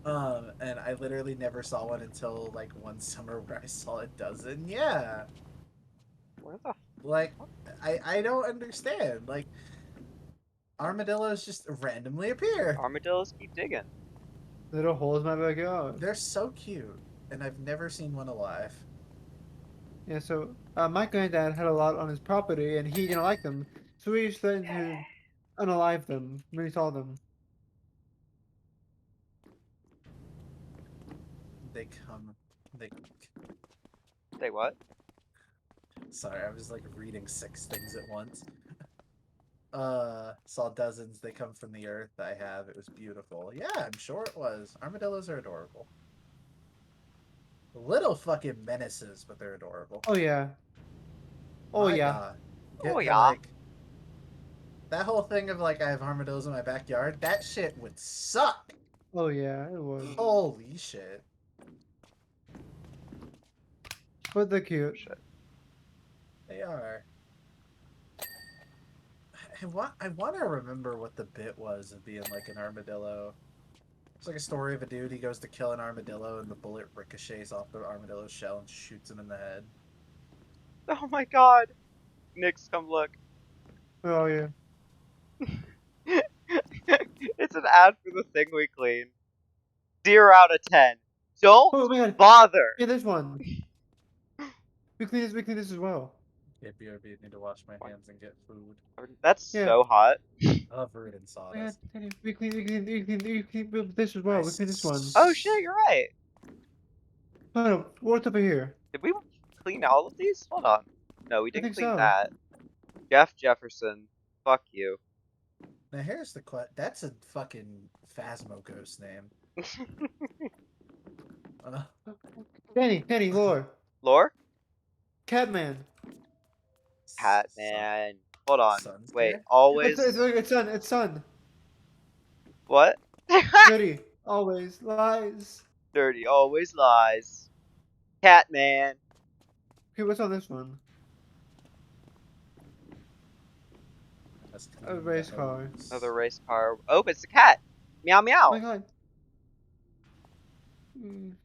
And I literally never saw one until like one summer where I saw a dozen. Yeah, Where the like I don't understand. Like armadillos just randomly appear. armadillos keep digging? Little holes in my backyard. They're so cute, and I've never seen one alive. Yeah, so my granddad had a lot on his property, and he didn't like them, so he threatened to unalive them when he saw them. They come. They. Say what? Sorry, I was like reading 6 things at once. Saw dozens. They come from the earth. I have. It was beautiful. Yeah, I'm sure it was. Armadillos are adorable. Little fucking menaces, but they're adorable. Oh yeah. Oh My yeah. God. Oh And, yeah. like that whole thing of like I have armadillos in my backyard. That shit would suck. Oh yeah, it was. Holy shit. But they're cute. Shit. They are. I want to remember what the bit was of being like an armadillo. It's like a story of a dude. He goes to kill an armadillo, and the bullet ricochets off the armadillo's shell and shoots him in the head. Oh my god. Nix, come look. Oh yeah. It's an ad for the thing we clean. 0 out of 10. Don't Oh my god. bother. Yeah, this one. We clean this as well. Yeah, BRB, need to wash my hands and get food. That's Yeah. so hot. Covered in Oh my god, sawdust. Teddy, we clean this as well. We clean this one. Oh shit, you're right. Oh no, what's over here? Did we clean all of these? Hold on. No, we I didn't think clean so. that. Jeff Jefferson. Fuck you. Now here's the question. That's a fucking Phasmo ghost name. Danny, lore. Lore? Catman. Catman. Hold on. Son's Wait, here? always. It's son. What? Dirty. Always lies. Dirty always lies. Catman. Okay, what's on this one? Let's A clean race the car. hose. Another race car. Oh, it's a cat. Meow Oh meow. my god.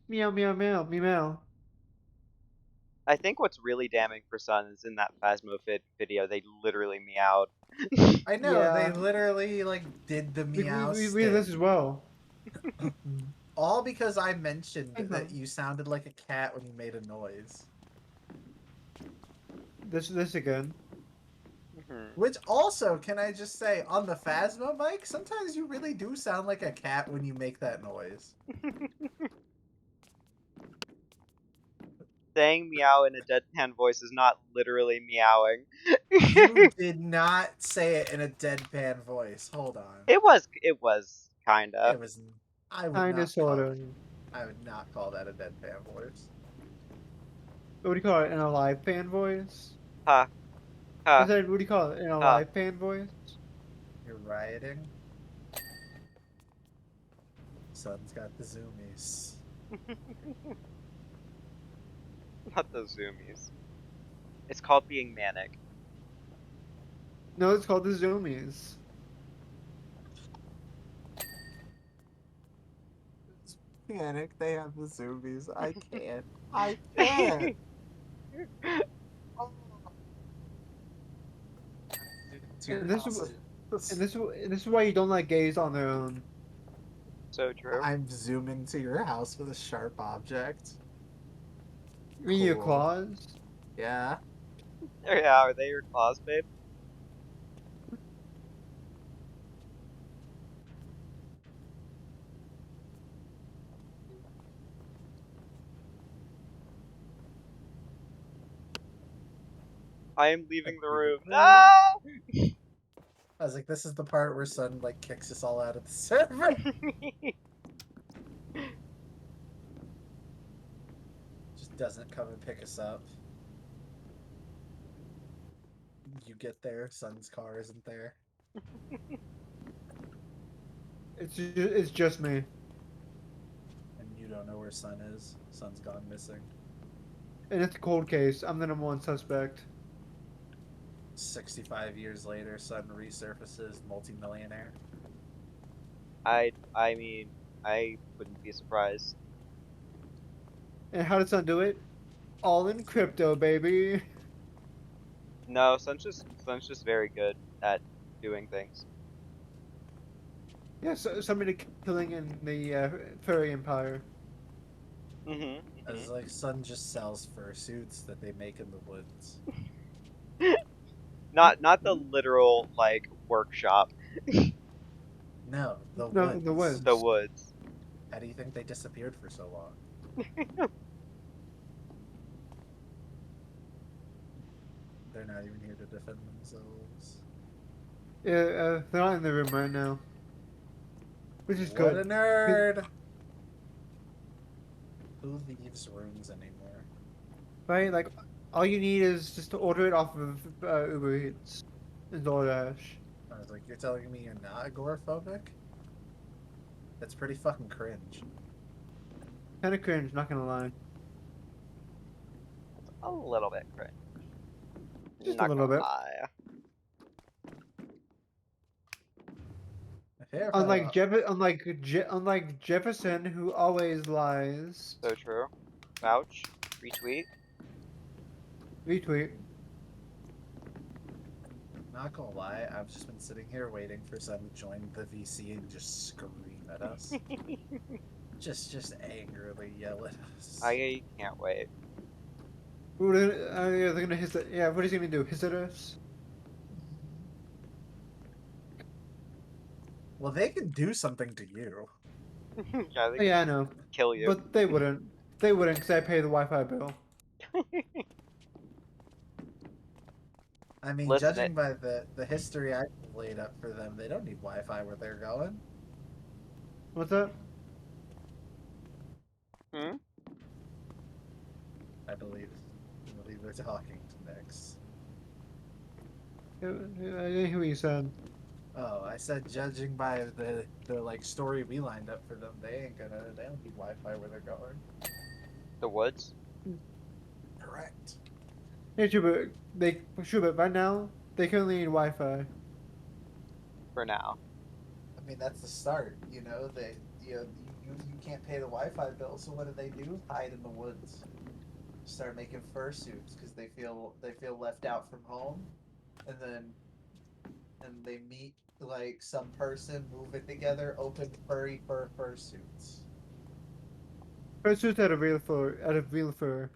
Meow, meow, meow, meow. I think what's really damning for Sun is in that Phasmophid video, they literally meowed. I know, they Yeah. literally like did the meow We read this as well. All because I mentioned Hang that on. you sounded like a cat when you made a noise. This again. Which also, can I just say, on the Phasmo mic, sometimes you really do sound like a cat when you make that noise. saying meow in a deadpan voice is not literally meowing. You did not say it in a deadpan voice. Hold on. It was kinda. It was. I would Kinda, not call. sorta. I would not call that a deadpan voice. What do you call it? In a live fan voice? Ha I ha said, what do you call it? In a ha. live fan voice? You're rioting. Son's got the zoomies. Not the zoomies. It's called being manic. No, it's called the Zoomies. Panic, they have the zoomies. I can't. I can't. Oh. And this is why you don't like gays on their own. So true. I'm zooming to your house with a sharp object. You mean your Cool. claws? Yeah. Yeah, are they your claws, babe? I am leaving the room. No! I was like, this is the part where Son like kicks us all out of the server. Just doesn't come and pick us up. You get there, Son's car isn't there. It's just me. And you don't know where Son is. Son's gone missing. And it's a cold case. I'm the #1 suspect. 65 years later, Son resurfaces, multimillionaire. I mean, I wouldn't be surprised. And how did Sun do it? All in crypto, baby. No, Sun's just very good at doing things. Yeah, so, somebody killing in the furry empire. Mm-hmm. As like Son just sells fursuits that they make in the woods. Not the literal like workshop. No, the No, woods. the woods. The woods. How do you think they disappeared for so long? They're not even here to defend themselves. Yeah, they're not in the room right now. Which is What good. a nerd! Who leaves rooms anymore? Right? Like, all you need is just to order it off of Uber Eats and DoorDash. I was like, you're telling me you're not agoraphobic? That's pretty fucking cringe. Kinda cringe, not gonna lie. A little bit cringe. Just Not a little gonna bit. lie. Hey, Unlike Jefferson, who always lies. So true. Vouch. Retweet. Retweet. not gonna lie, I've just been sitting here waiting for Son to join the VC and just scream at us. just angrily yell at us. I can't wait. Yeah, they're gonna hiss it. Yeah, what is he gonna do? Hiss at us? Well, they can do something to you. Yeah, they Oh, yeah, I know. kill you. But they wouldn't. They wouldn't, because I pay the Wi-Fi bill. I mean, Listen, judging by the history I laid up for them, they don't need Wi-Fi where they're going. What's that? Hmm? I believe they're talking next. I didn't hear what you said. Oh, I said judging by the like story we lined up for them, they don't need Wi-Fi where they're going. The woods? Correct. Yeah, sure, but right now they currently need Wi-Fi. For now. I mean, that's the start. You know, you can't pay the Wi-Fi bill, so what do? Hide in the woods. Start making fursuits because they feel left out from home, and they meet like some person, move it together, open fursuits. First, out of real fur.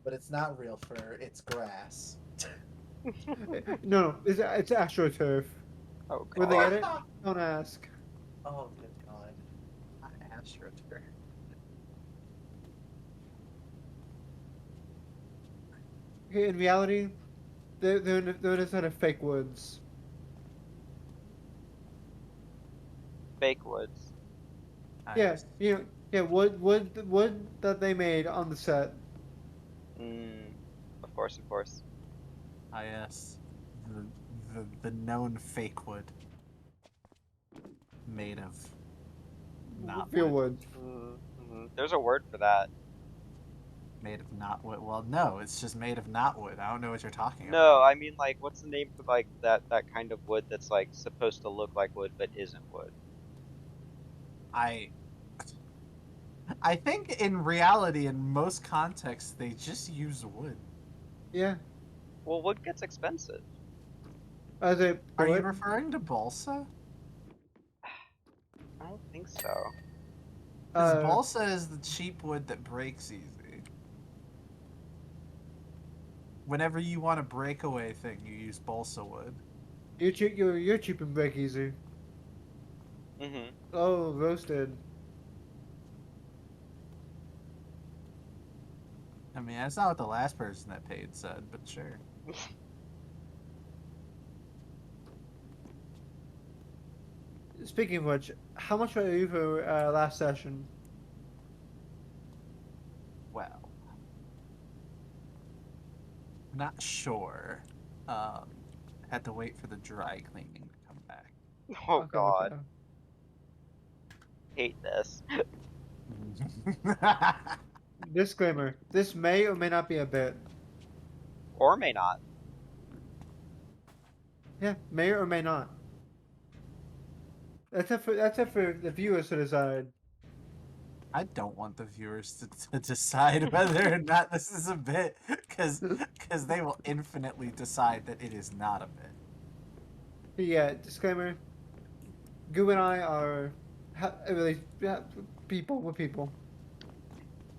But it's not real fur; it's grass. No, it's AstroTurf. Oh Where they god. get it? Don't ask. Oh, good God. Not AstroTurf. Okay, in reality, they're just out of fake woods. Fake woods. Yeah, Yes. yeah, wood that they made on the set. Mm, of course, of course. Ah, yes. The known fake wood made of not Real wood. wood. There's a word for that. Made of not wood. Well, no, it's just made of not wood. I don't know what you're talking No, about. I mean like, what's the name for like that kind of wood that's like supposed to look like wood but isn't wood? I I think in reality, in most contexts, they just use wood. Yeah, Well, wood gets expensive. as a Are you poet. referring to balsa? I don't think so. Because Uh, balsa is the cheap wood that breaks easy. Whenever you want a breakaway thing, you use balsa wood. you're cheap and break easy. Mm-hmm. Oh, roasted. I mean, that's not what the last person that paid said, but sure. Speaking of which, how much were you for last session? Well, not sure. Um, had to wait for the dry cleaning to come back. Oh Okay, God, okay. hate this. Disclaimer: this may or may not be a bit. Or may not. Yeah, may or may not. That's up for the viewers to decide. I don't want the viewers to decide whether or not this is a bit, because they will infinitely decide that it is not a bit. Yeah, disclaimer: Goo and I are really people. We're people.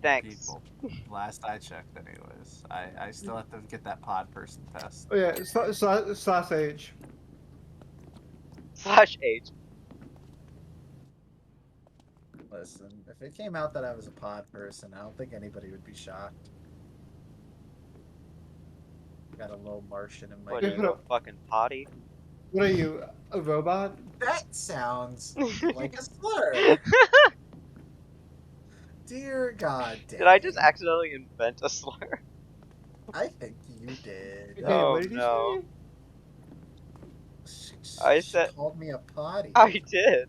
Thanks. People. Last I checked, anyways. I still have to get that pod person test. Oh yeah, slash H. Slash H. Listen, if it came out that I was a pod person, I don't think anybody would be shocked. Got a little Martian in my What are Guess you, what? a fucking potty? What are you? A robot? That sounds like a slur. Dear God, Did I just Danny. accidentally invent a slur? I think you did. Okay, Oh what did you no. say? I She said called me a potty. I did.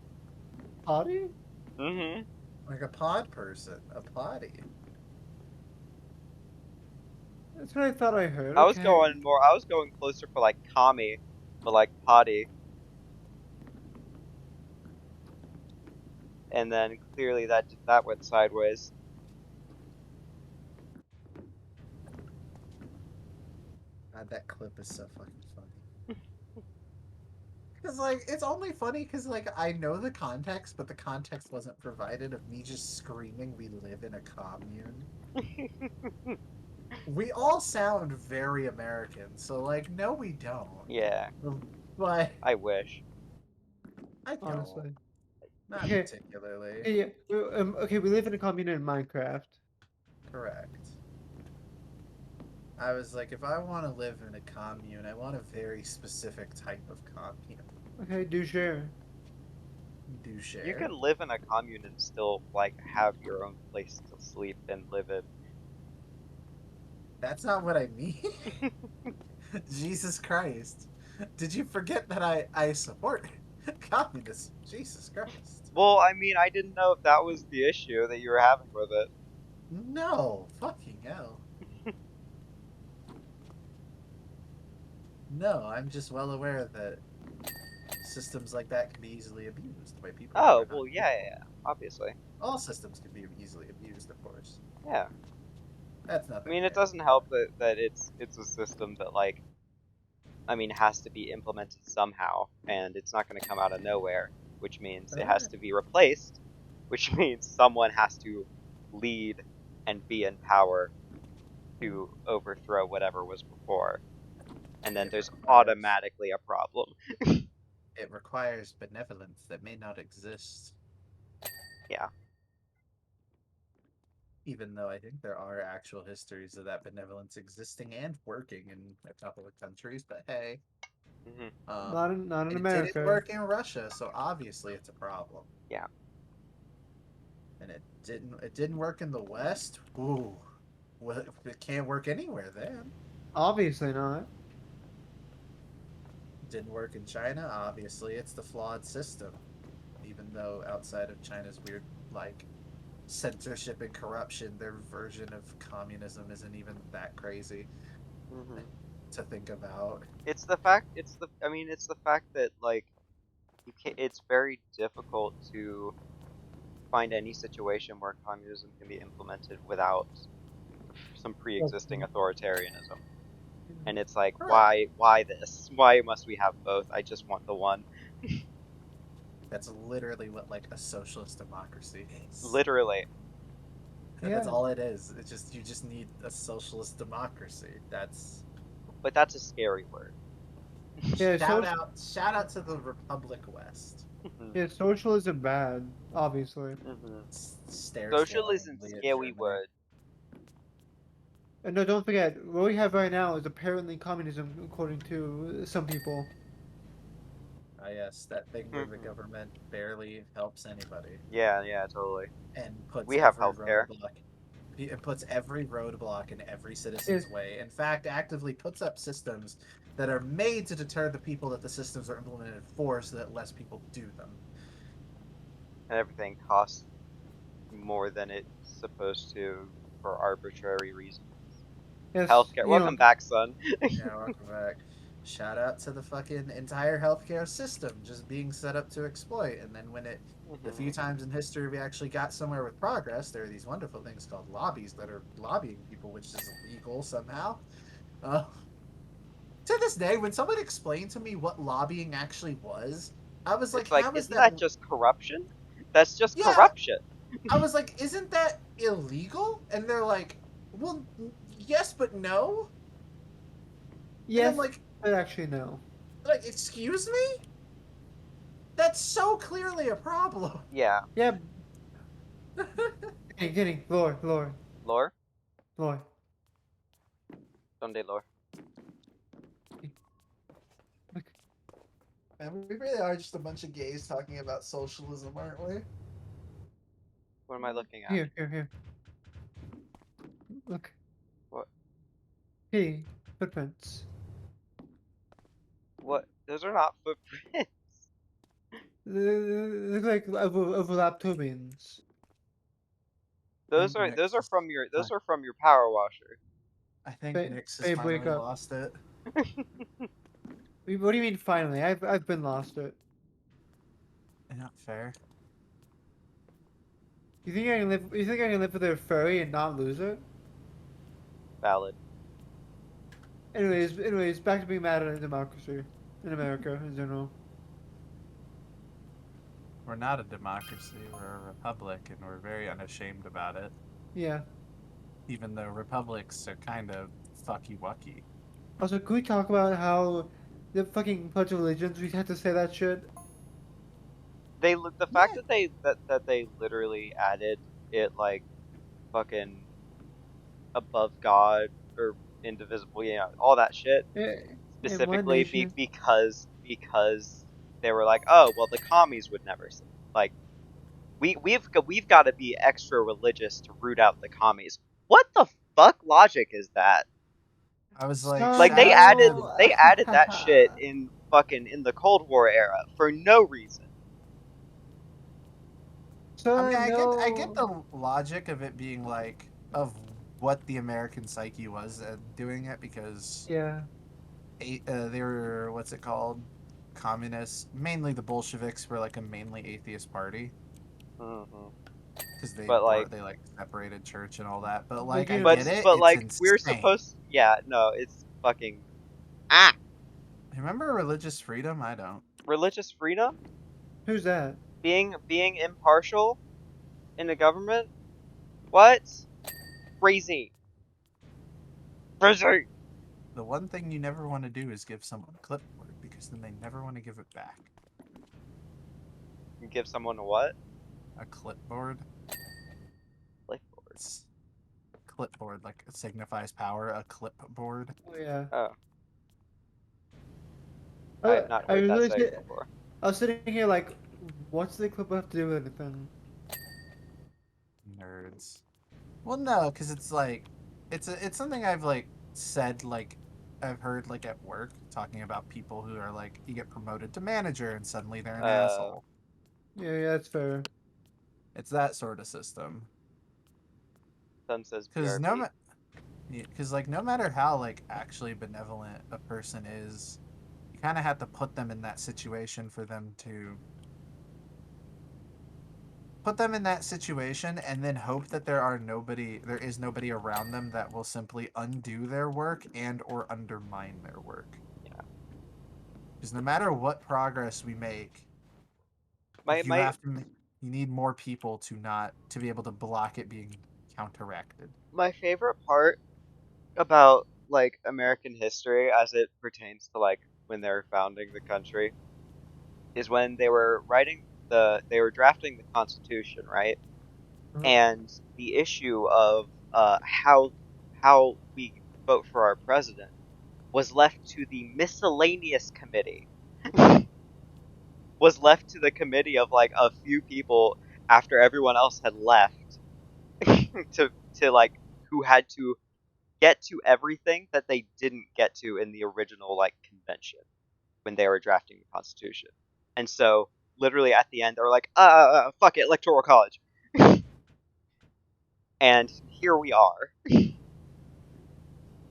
Potty? Mm-hmm. Like a pod person. A potty. That's what I thought I heard. I was Okay. going closer for like commie, but like potty. And then clearly that went sideways. God, that clip is so fucking funny. Because, like, it's only funny because, like, I know the context, but the context wasn't provided of me just screaming, "We live in a commune." We all sound very American, so, like, no, we don't. Yeah, But I wish. I don't. Honestly. Not Okay. particularly. Yeah. Okay, we live in a commune in Minecraft. Correct. I was like, if I want to live in a commune, I want a very specific type of commune. Okay, do share. Do You share. can live in a commune and still like have your own place to sleep and live in. That's not what I mean. Jesus Christ. Did you forget that I support communism? Jesus Christ. Well, I mean, I didn't know if that was the issue that you were having with it. No, fucking hell. No, I'm just well aware that systems like that can be easily abused by people who Oh, are not well, yeah, yeah, capable. yeah, obviously. All systems can be easily abused, of course. Yeah. That's I nothing mean, it new. doesn't help that it's a system that like I mean has to be implemented somehow, and it's not going to come out of nowhere, which means it has to be replaced, which means someone has to lead and be in power to overthrow whatever was before. And then It there's requires automatically a problem. it requires benevolence that may not exist. Yeah. Even though I think there are actual histories of that benevolence existing and working in a couple of countries, but hey, Hmm. Not in it didn't America. work in Russia, so obviously it's a problem. Yeah. And it didn't work in the West. Ooh, well, it can't work anywhere then. Obviously not. Didn't work in China. Obviously, it's the flawed system. Even though outside of China's weird like censorship and corruption, their version of communism isn't even that crazy Hmm. to think about. It's the fact. It's the fact that like you can It's very difficult to find any situation where communism can be implemented without some pre-existing authoritarianism. And it's like, Correct. why this? Why must we have both? I just want the one. That's literally what like a socialist democracy is. Literally. That's Yeah. all it is. It's just you just need a socialist democracy. That's But that's a scary word. Yeah, shout out to the Republic West. yeah, socialism bad, obviously. Hmm. Stare Socialism swallowingly at scary Germany. word. And no, don't forget, what we have right now is apparently communism, according to some people. Ah, yes, that thing where the Hmm. government barely helps anybody Yeah, yeah, totally. and puts We have every healthcare. roadblock. It puts every roadblock in every Yeah, citizen's way. In fact, actively puts up systems that are made to deter the people that the systems are implemented for, so that less people do them. And everything costs more than it's supposed to for arbitrary reasons. yes, Healthcare. Welcome know, back, son. Yeah, welcome back. Shout out to the fucking entire healthcare system just being set up to exploit. And then the few Hmm. times in history we actually got somewhere with progress, there are these wonderful things called lobbies that are lobbying people, which is illegal somehow. Uh, to this day, when someone explained to me what lobbying actually was, I was like, It's like, how is isn't that? that just corruption? That's just Yeah, corruption. I was like, isn't that illegal? And they're like, well, yes, but no. And I'm yes, but actually no. like, excuse me? That's so clearly a problem. Yeah. Yeah, kidding, lore. Lore? Lore. Donde lore? Look, And we really are just a bunch of gays talking about socialism, aren't we? What am I looking at? here. Look, What? hey, footprints. What? Those are not footprints. They look like overlap turbines. Those are from your power washer. I think They, Nyx has they break finally up. lost it. What do you mean finally? I've been lost it. Not fair. You think I can live? You think I can live with a furry and not lose it? Valid. Anyways, back to being mad at democracy in America in general. We're not a democracy, we're a republic, and we're very unashamed about it. Yeah. Even though republics are kind of fucky-wucky. Also, can we talk about how the fucking Pledge of Allegiance we had to say that shit? The fact Yeah. that they literally added it like fucking above God or indivisible, all that shit In one specifically nation. because they were like, oh well, the commies would never say like we've got to be extra religious to root out the commies. What the fuck logic is that? I was like, So Like shout they out to added the... no. they added that shit in fucking in the Cold War era for no reason. I mean, So I get no. the logic of it being like, of what the American psyche was doing it, because Yeah. they were, what's it called? Communists. Mainly the Bolsheviks were like a mainly atheist party. Hmm. Because But like, they like separated church and all that. But But like, I you know, get it. but It's like we're insane. supposed, yeah, no, it's fucking ah Remember religious freedom? I don't. religious freedom, who's that? being impartial in the government. What? Crazy. Crazy. The one thing you never want to do is give someone a clipboard, because then they never want to give it back. You give someone a what? A clipboard? Clipboard. clipboard, like it signifies power, a clipboard. Oh yeah. Oh, I have not I heard was that really saying before. I was sitting here like, what's the clip have to do with anything? Nerds. Well, no, because it's like, it's something I've like said like, I've heard like at work talking about people who are like you get promoted to manager and suddenly they're an asshole. Yeah, that's fair. It's that sort of system. Sun says Because BRB. because like no matter how like actually benevolent a person is, you kind of have to put them in that situation for them to put them in that situation and then hope that there is nobody around them that will simply undo their work and or undermine their work. Yeah. Because no matter what progress we make, My you my have to you need more people to be able to block it being counteracted. my favorite part about like American history as it pertains to like when they were founding the country is when they were drafting the Constitution, right? Uh-huh. And the issue of how we vote for our president was left to the miscellaneous committee. Was left to the committee of like a few people after everyone else had left to like who had to get to everything that they didn't get to in the original like convention when they were drafting the Constitution. And so literally at the end they were like, fuck it, electoral college. And here we are.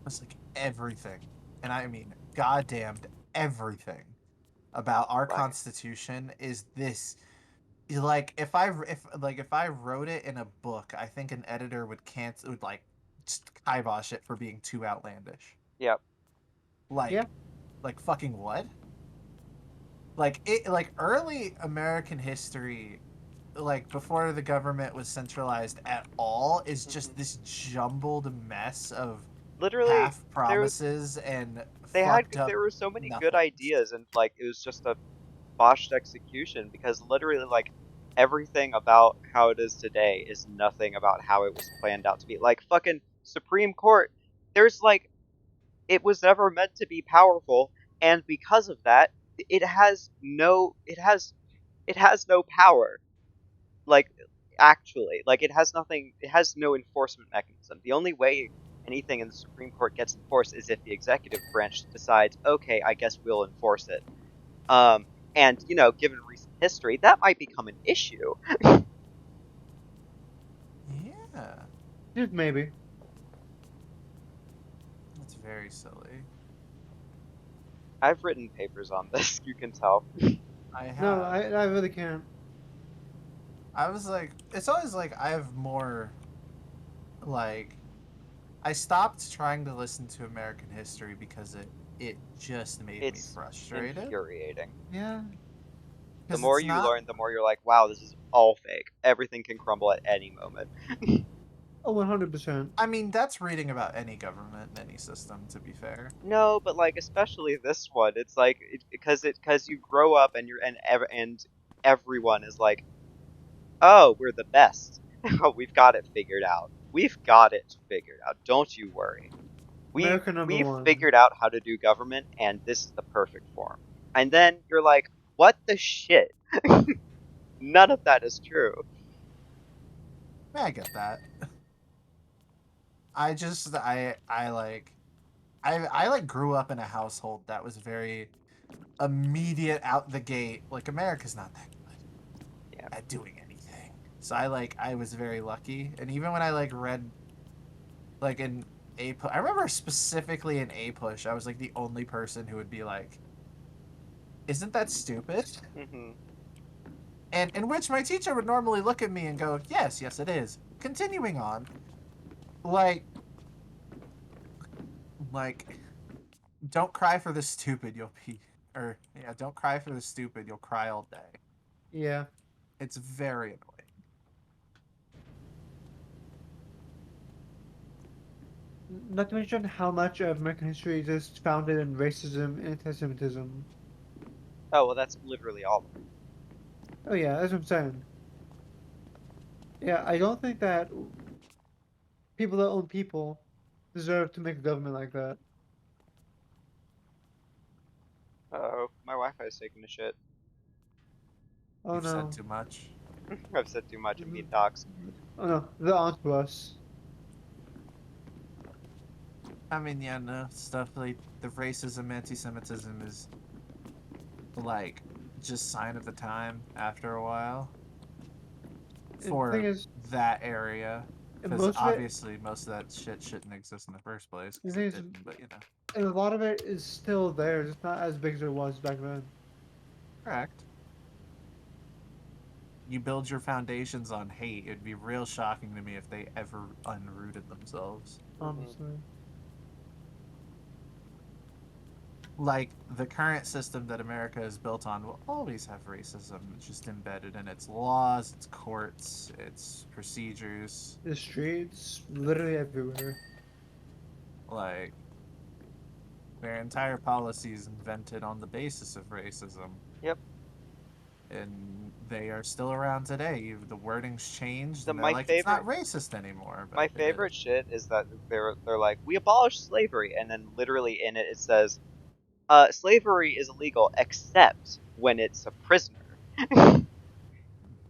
It's like everything, and I mean goddamned everything about our Like, Constitution is this. Like if I wrote it in a book, I think an editor would like just kibosh it for being too outlandish. yep. Yeah. Like fucking what? Like early American history, like before the government was centralized at all, is just Mm-hmm. this jumbled mess of Literally, half there was promises and they had fucked up there were so many good nothings. ideas, and like it was just a botched execution because literally like everything about how it is today is nothing about how it was planned out to be. Like fucking Supreme Court, there's like it was never meant to be powerful, and because of that, it has no power. Like actually, like it has no enforcement mechanism. The only way anything in the Supreme Court gets enforced is if the executive branch decides, okay, I guess we'll enforce it. Um, and given recent history, that might become an issue. Yeah, Just maybe. that's very silly. I've written papers on this, you can tell. I No, have. I really can't. I was like, it's always like I have more like I stopped trying to listen to American history because it just made me It's frustrated. infuriating. Yeah, The because more it's you not. learn, the more you're like, wow, this is all fake. Everything can crumble at any moment. Oh, 100%. I mean, that's reading about any government and any system. To be fair, No, but like especially this one, it's like because you grow up and and everyone is like, oh, we're the best. We've got it figured out. We've got it figured out. Don't you worry. America number We've one. figured out how to do government, and this is the perfect form. And then you're like, what the shit? None of that is true. yeah, I get that. I just I like I like grew up in a household that was very immediate out the gate. Like America's not that good Yeah. at doing anything. So I was very lucky. And even when I like read like in I remember specifically in A push, I was like the only person who would be like, "Isn't that stupid?" Hmm. And in which my teacher would normally look at me and go, "Yes, yes, it is." Continuing on, like like don't cry for the stupid, you'll be or yeah, don't cry for the stupid, you'll cry all day. Yeah. It's very annoying. Not to mention how much of American history is just founded in racism and anti-Semitism. Oh well, that's literally all of it. Oh yeah, that's what I'm saying. Yeah, I don't think that people that own people deserve to make a government like that. Oh, my Wi-Fi is taking a shit. Oh You've said no. too much. I've said too much. I'm being Mhm. doxxed. Oh no, they're onto us. I mean, yeah, no, stuff like the racism, anti-Semitism is like just sign of the time after a while And the thing for is, that area. and Because most of it, obviously most of that shit shouldn't exist in the first place the because thing it is, didn't, but you know. and a lot of it is still there, just not as big as it was back then. Correct. You build your foundations on hate. It'd be real shocking to me if they ever unrooted themselves. Mm-hmm. Honestly. Like, the current system that America is built on will always have racism just embedded in its laws, its courts, its procedures. The streets, literally everywhere. Like, their entire policy is invented on the basis of racism. Yep. And they are still around today. The wording's changed, The and they're my like, it's not favorite racist anymore, but my it is. favorite shit is that they're like, we abolished slavery, and then literally in it it says, slavery is illegal except when it's a prisoner.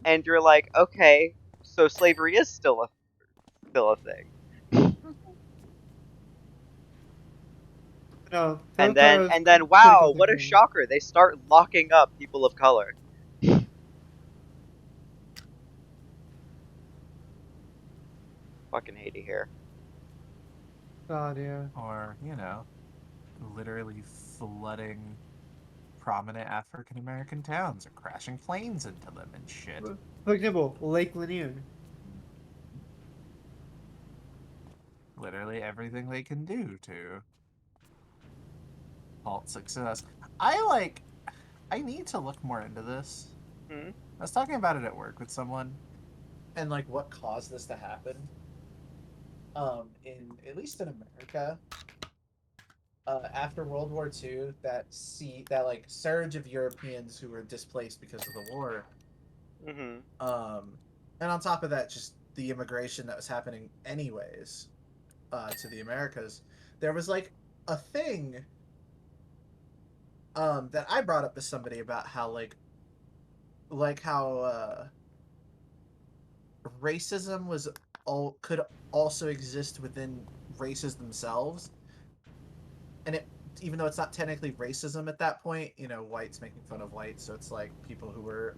And you're like, okay, so slavery is still a thing. No, And tow then cars and then critical wow, what a thinking. shocker. They start locking up people of color. Fucking hate it here. God, yeah. Or, you know, literally flooding prominent African American towns or crashing planes into them and shit. For example, Lake Lanier. Literally everything they can do to halt success. I need to look more into this. Hmm? I was talking about it at work with someone. And like what caused this to happen? In at least in America, after World War II, that like surge of Europeans who were displaced because of the war, Mm-hmm. and on top of that, just the immigration that was happening anyways, to the Americas, there was like a thing, that I brought up to somebody about how how racism was all could also exist within races themselves, and it even though it's not technically racism at that point, you know, whites making fun of whites, so it's like people who were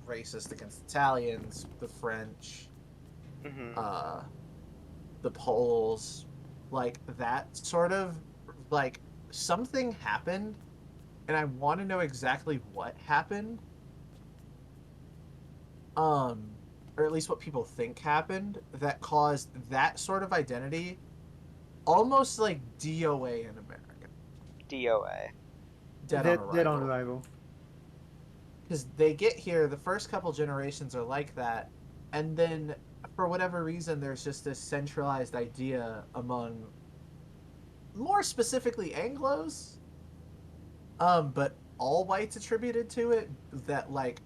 racist against Italians, the French, Mm-hmm. uh, the Poles, like that sort of like something happened, and I want to know exactly what happened, um, or at least what people think happened that caused that sort of identity, almost like DOA in America, DOA. dead on Dead on arrival. arrival. Because they get here, the first couple generations are like that, and then for whatever reason, there's just this centralized idea among, more specifically, Anglos, but all whites attributed to it, that like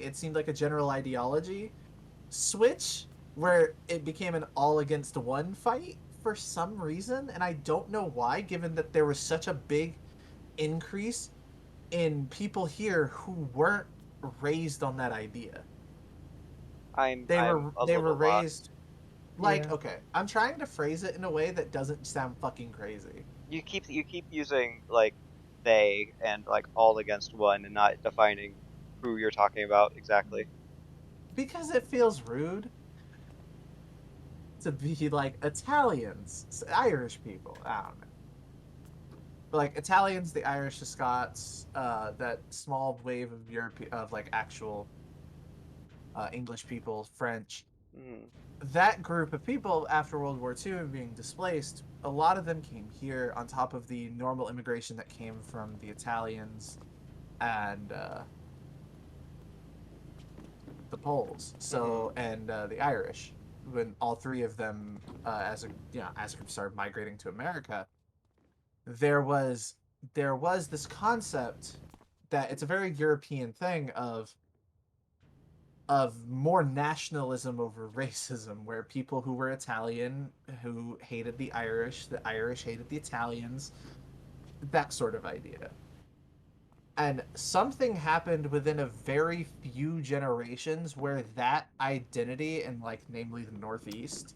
it seemed like a general ideology switch where it became an all against one fight for some reason, and I don't know why, given that there was such a big increase in people here who weren't raised on that idea. I'm a They were little raised lost. like, Yeah. okay, I'm trying to phrase it in a way that doesn't sound fucking crazy. You keep using like they and like all against one and not defining who you're talking about exactly. Because it feels rude to be like Italians, Irish people. I don't know. But like Italians, the Irish, the Scots, that small wave of of like actual English people, French, Mm-hmm. that group of people after World War II and being displaced, a lot of them came here on top of the normal immigration that came from the Italians and the Poles, so and the Irish. When all three of them, as a as a group, started migrating to America, there was this concept that it's a very European thing of of more nationalism over racism, where people who were Italian who hated the Irish hated the Italians, that sort of idea. And something happened within a very few generations where that identity, and like namely the Northeast,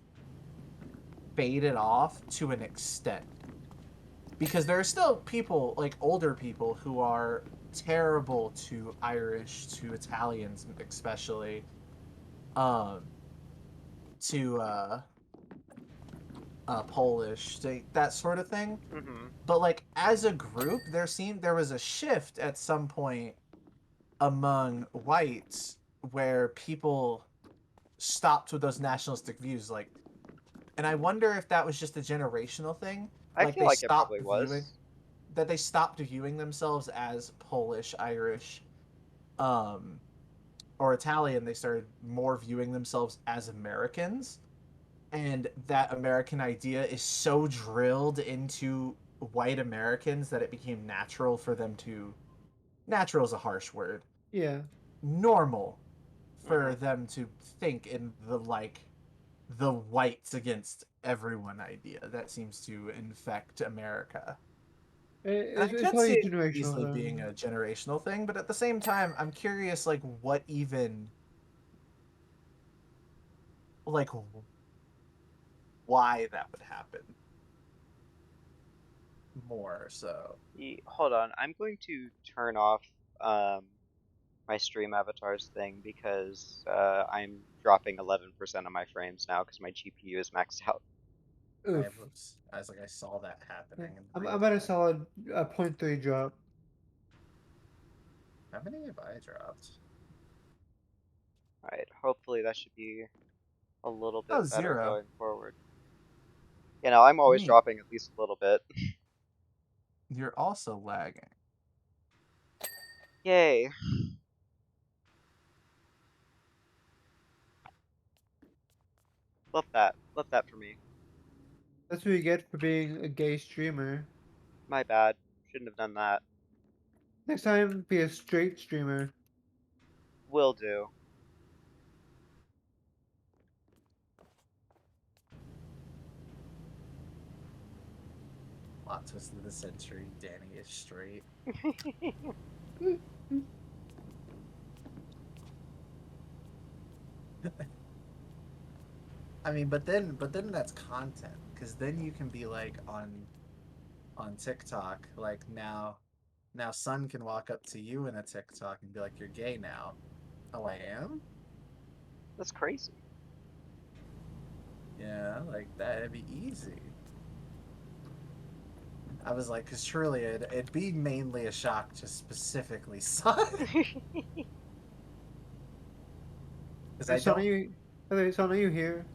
faded off to an extent. Because there are still people, like older people, who are terrible to Irish, to Italians especially, um, to Polish, that sort of thing. Mm-hmm. But like as a group, there was a shift at some point among whites where people stopped with those nationalistic views. Like, and I wonder if that was just a generational thing. I Like feel like it probably was. they stopped viewing themselves as Polish, Irish, um, or Italian. They started more viewing themselves as Americans, and that American idea is so drilled into white Americans that it became natural for them to. Natural is a harsh word. Yeah. Normal Mm-hmm. for them to think in the like the whites against everyone idea that seems to infect America. And I It's could probably see a it generational easily being thing. a generational thing, but at the same time, I'm curious, like, what even, like, why that would happen more so. Hold on, I'm going to turn off um my stream avatars thing because I'm dropping 11% of my frames now because my GPU is maxed out. Oof. I was like, I saw that Yeah. happening in I'm real at a time. solid .3 drop. How many have I dropped? Alright, hopefully that should be a little Oh, bit better 0. going forward. You know, I'm always Neat. dropping at least a little bit. You're also lagging. Yay. Love that. Love that for me. That's what you get for being a gay streamer. My bad. Shouldn't have done that. Next time, be a straight streamer. Will do. Plot twist of the century, Danny is straight. I mean, but then that's content, because then you can be like on TikTok, like now Sun can walk up to you in a TikTok and be like, "You're gay now." Oh, I am? That's crazy. Yeah, like that'd be easy. I was like, because truly it'd be mainly a shock to specifically Sun. Because Hey, son, are you? Hey, son, are you here?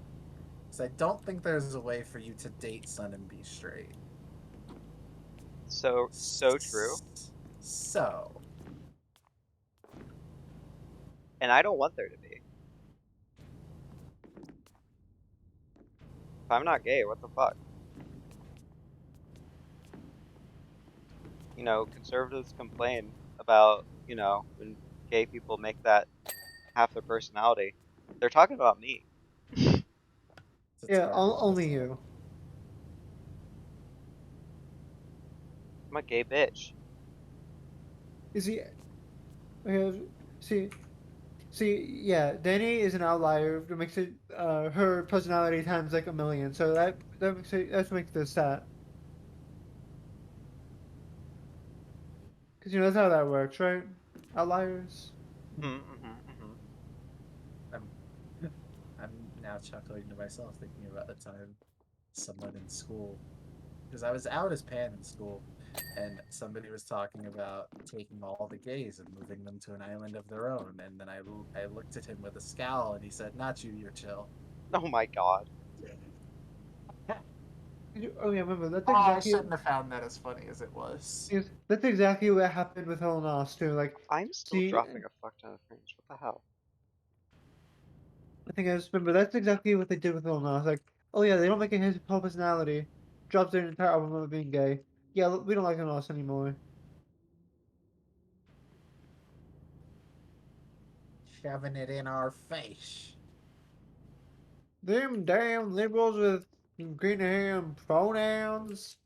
I don't think there's a way for you to date Sun and be straight. So true. So, And I don't want there to be. If I'm not gay, what the fuck? You know, conservatives complain about, you know, when gay people make that half their personality. They're talking about me. it's a Yeah, terrible only insult. you. I'm a gay bitch. Is he? Okay, see, yeah, Danny is an outlier that makes it her personality times like a million. So that makes it that makes this stat. Because you know that's how that works, right? Outliers. Mm-hmm. I'm I'm now chuckling to myself thinking about the time someone in school, because I was out as pan in school, and somebody was talking about taking all the gays and moving them to an island of their own, and then I looked at him with a scowl, and he said, "Not you, you're chill." Oh my god. Oh yeah, remember that's Oh, I exactly shouldn't have found that as funny as it was. that's exactly what happened with Hell Nos too. Like, I'm still see, dropping a fuck ton of frames. What the hell? I think I just remember that's exactly what they did with Lil Nas. Like, oh yeah, they don't make his whole personality. Drops their entire album of being gay. Yeah, we don't like Lil Nas anymore. shoving it in our face. Them damn liberals with green hair and pronouns.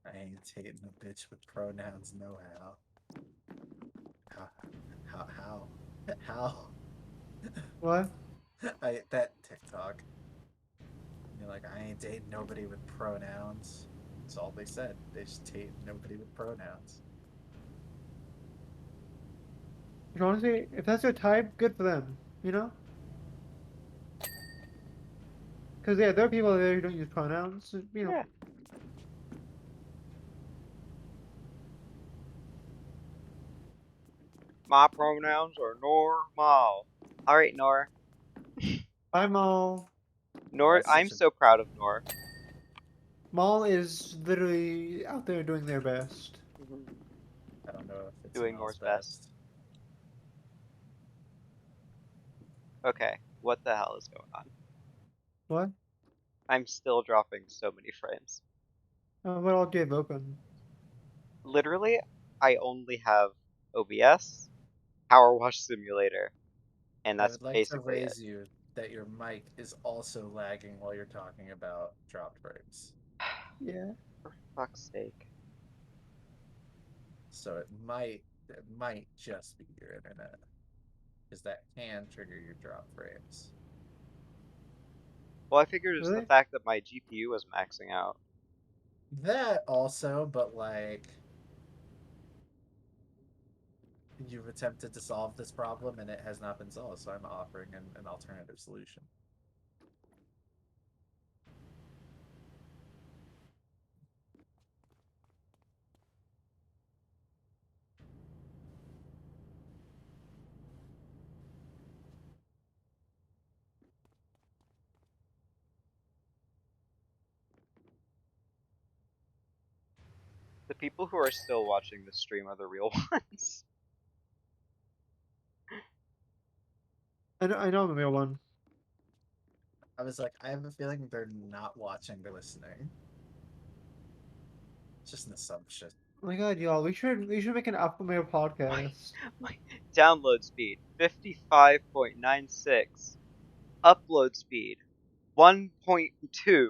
I ain't dating a bitch with pronouns, no how. How? How? What? That TikTok. You're like, I ain't dating nobody with pronouns. That's all they said. They just date nobody with pronouns. You know, honestly, if that's their type, good for them. You know? Because yeah, there are people there who don't use pronouns. You know. Yeah. My pronouns are normal. Alright, Nor. I'm all. Nor, That's I'm such a so proud of Nor. Maul is literally out there doing their best. I don't know if it's Doing Mel's Nor's best. best. Okay, what the hell is going on? What? I'm still dropping so many frames. What all gave open? Literally, I only have OBS, Power Wash Simulator, and I that's would like to basically it. raise you that your mic is also lagging while you're talking about dropped frames. Yeah. For fuck's sake. So it might just be your internet. Because that can trigger your drop frames. Well, I figured it was the Really? fact that my GPU was maxing out. That also, but like you've attempted to solve this problem and it has not been solved, so I'm offering an alternative solution. The people who are still watching this stream are the real ones. I know I'm the real one. I was like, I have a feeling they're not watching, they're listening. It's just an assumption. Oh my god, y'all, we should make an Alpha Male podcast. My download speed 55.96. Upload speed 1.2.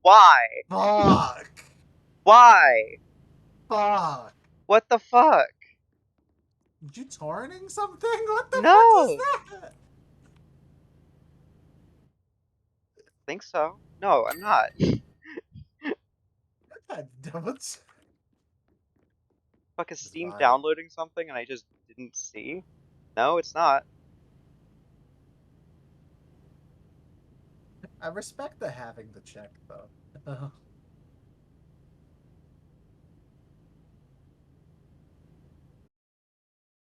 Why? Fuck! Why? Fuck! What the fuck? You torrenting something? What the fuck is No. that? Think so? No, I'm not. God damn it. Fuck, is Steam Fine. downloading something and I just didn't see? No, it's not. I respect the having the check though.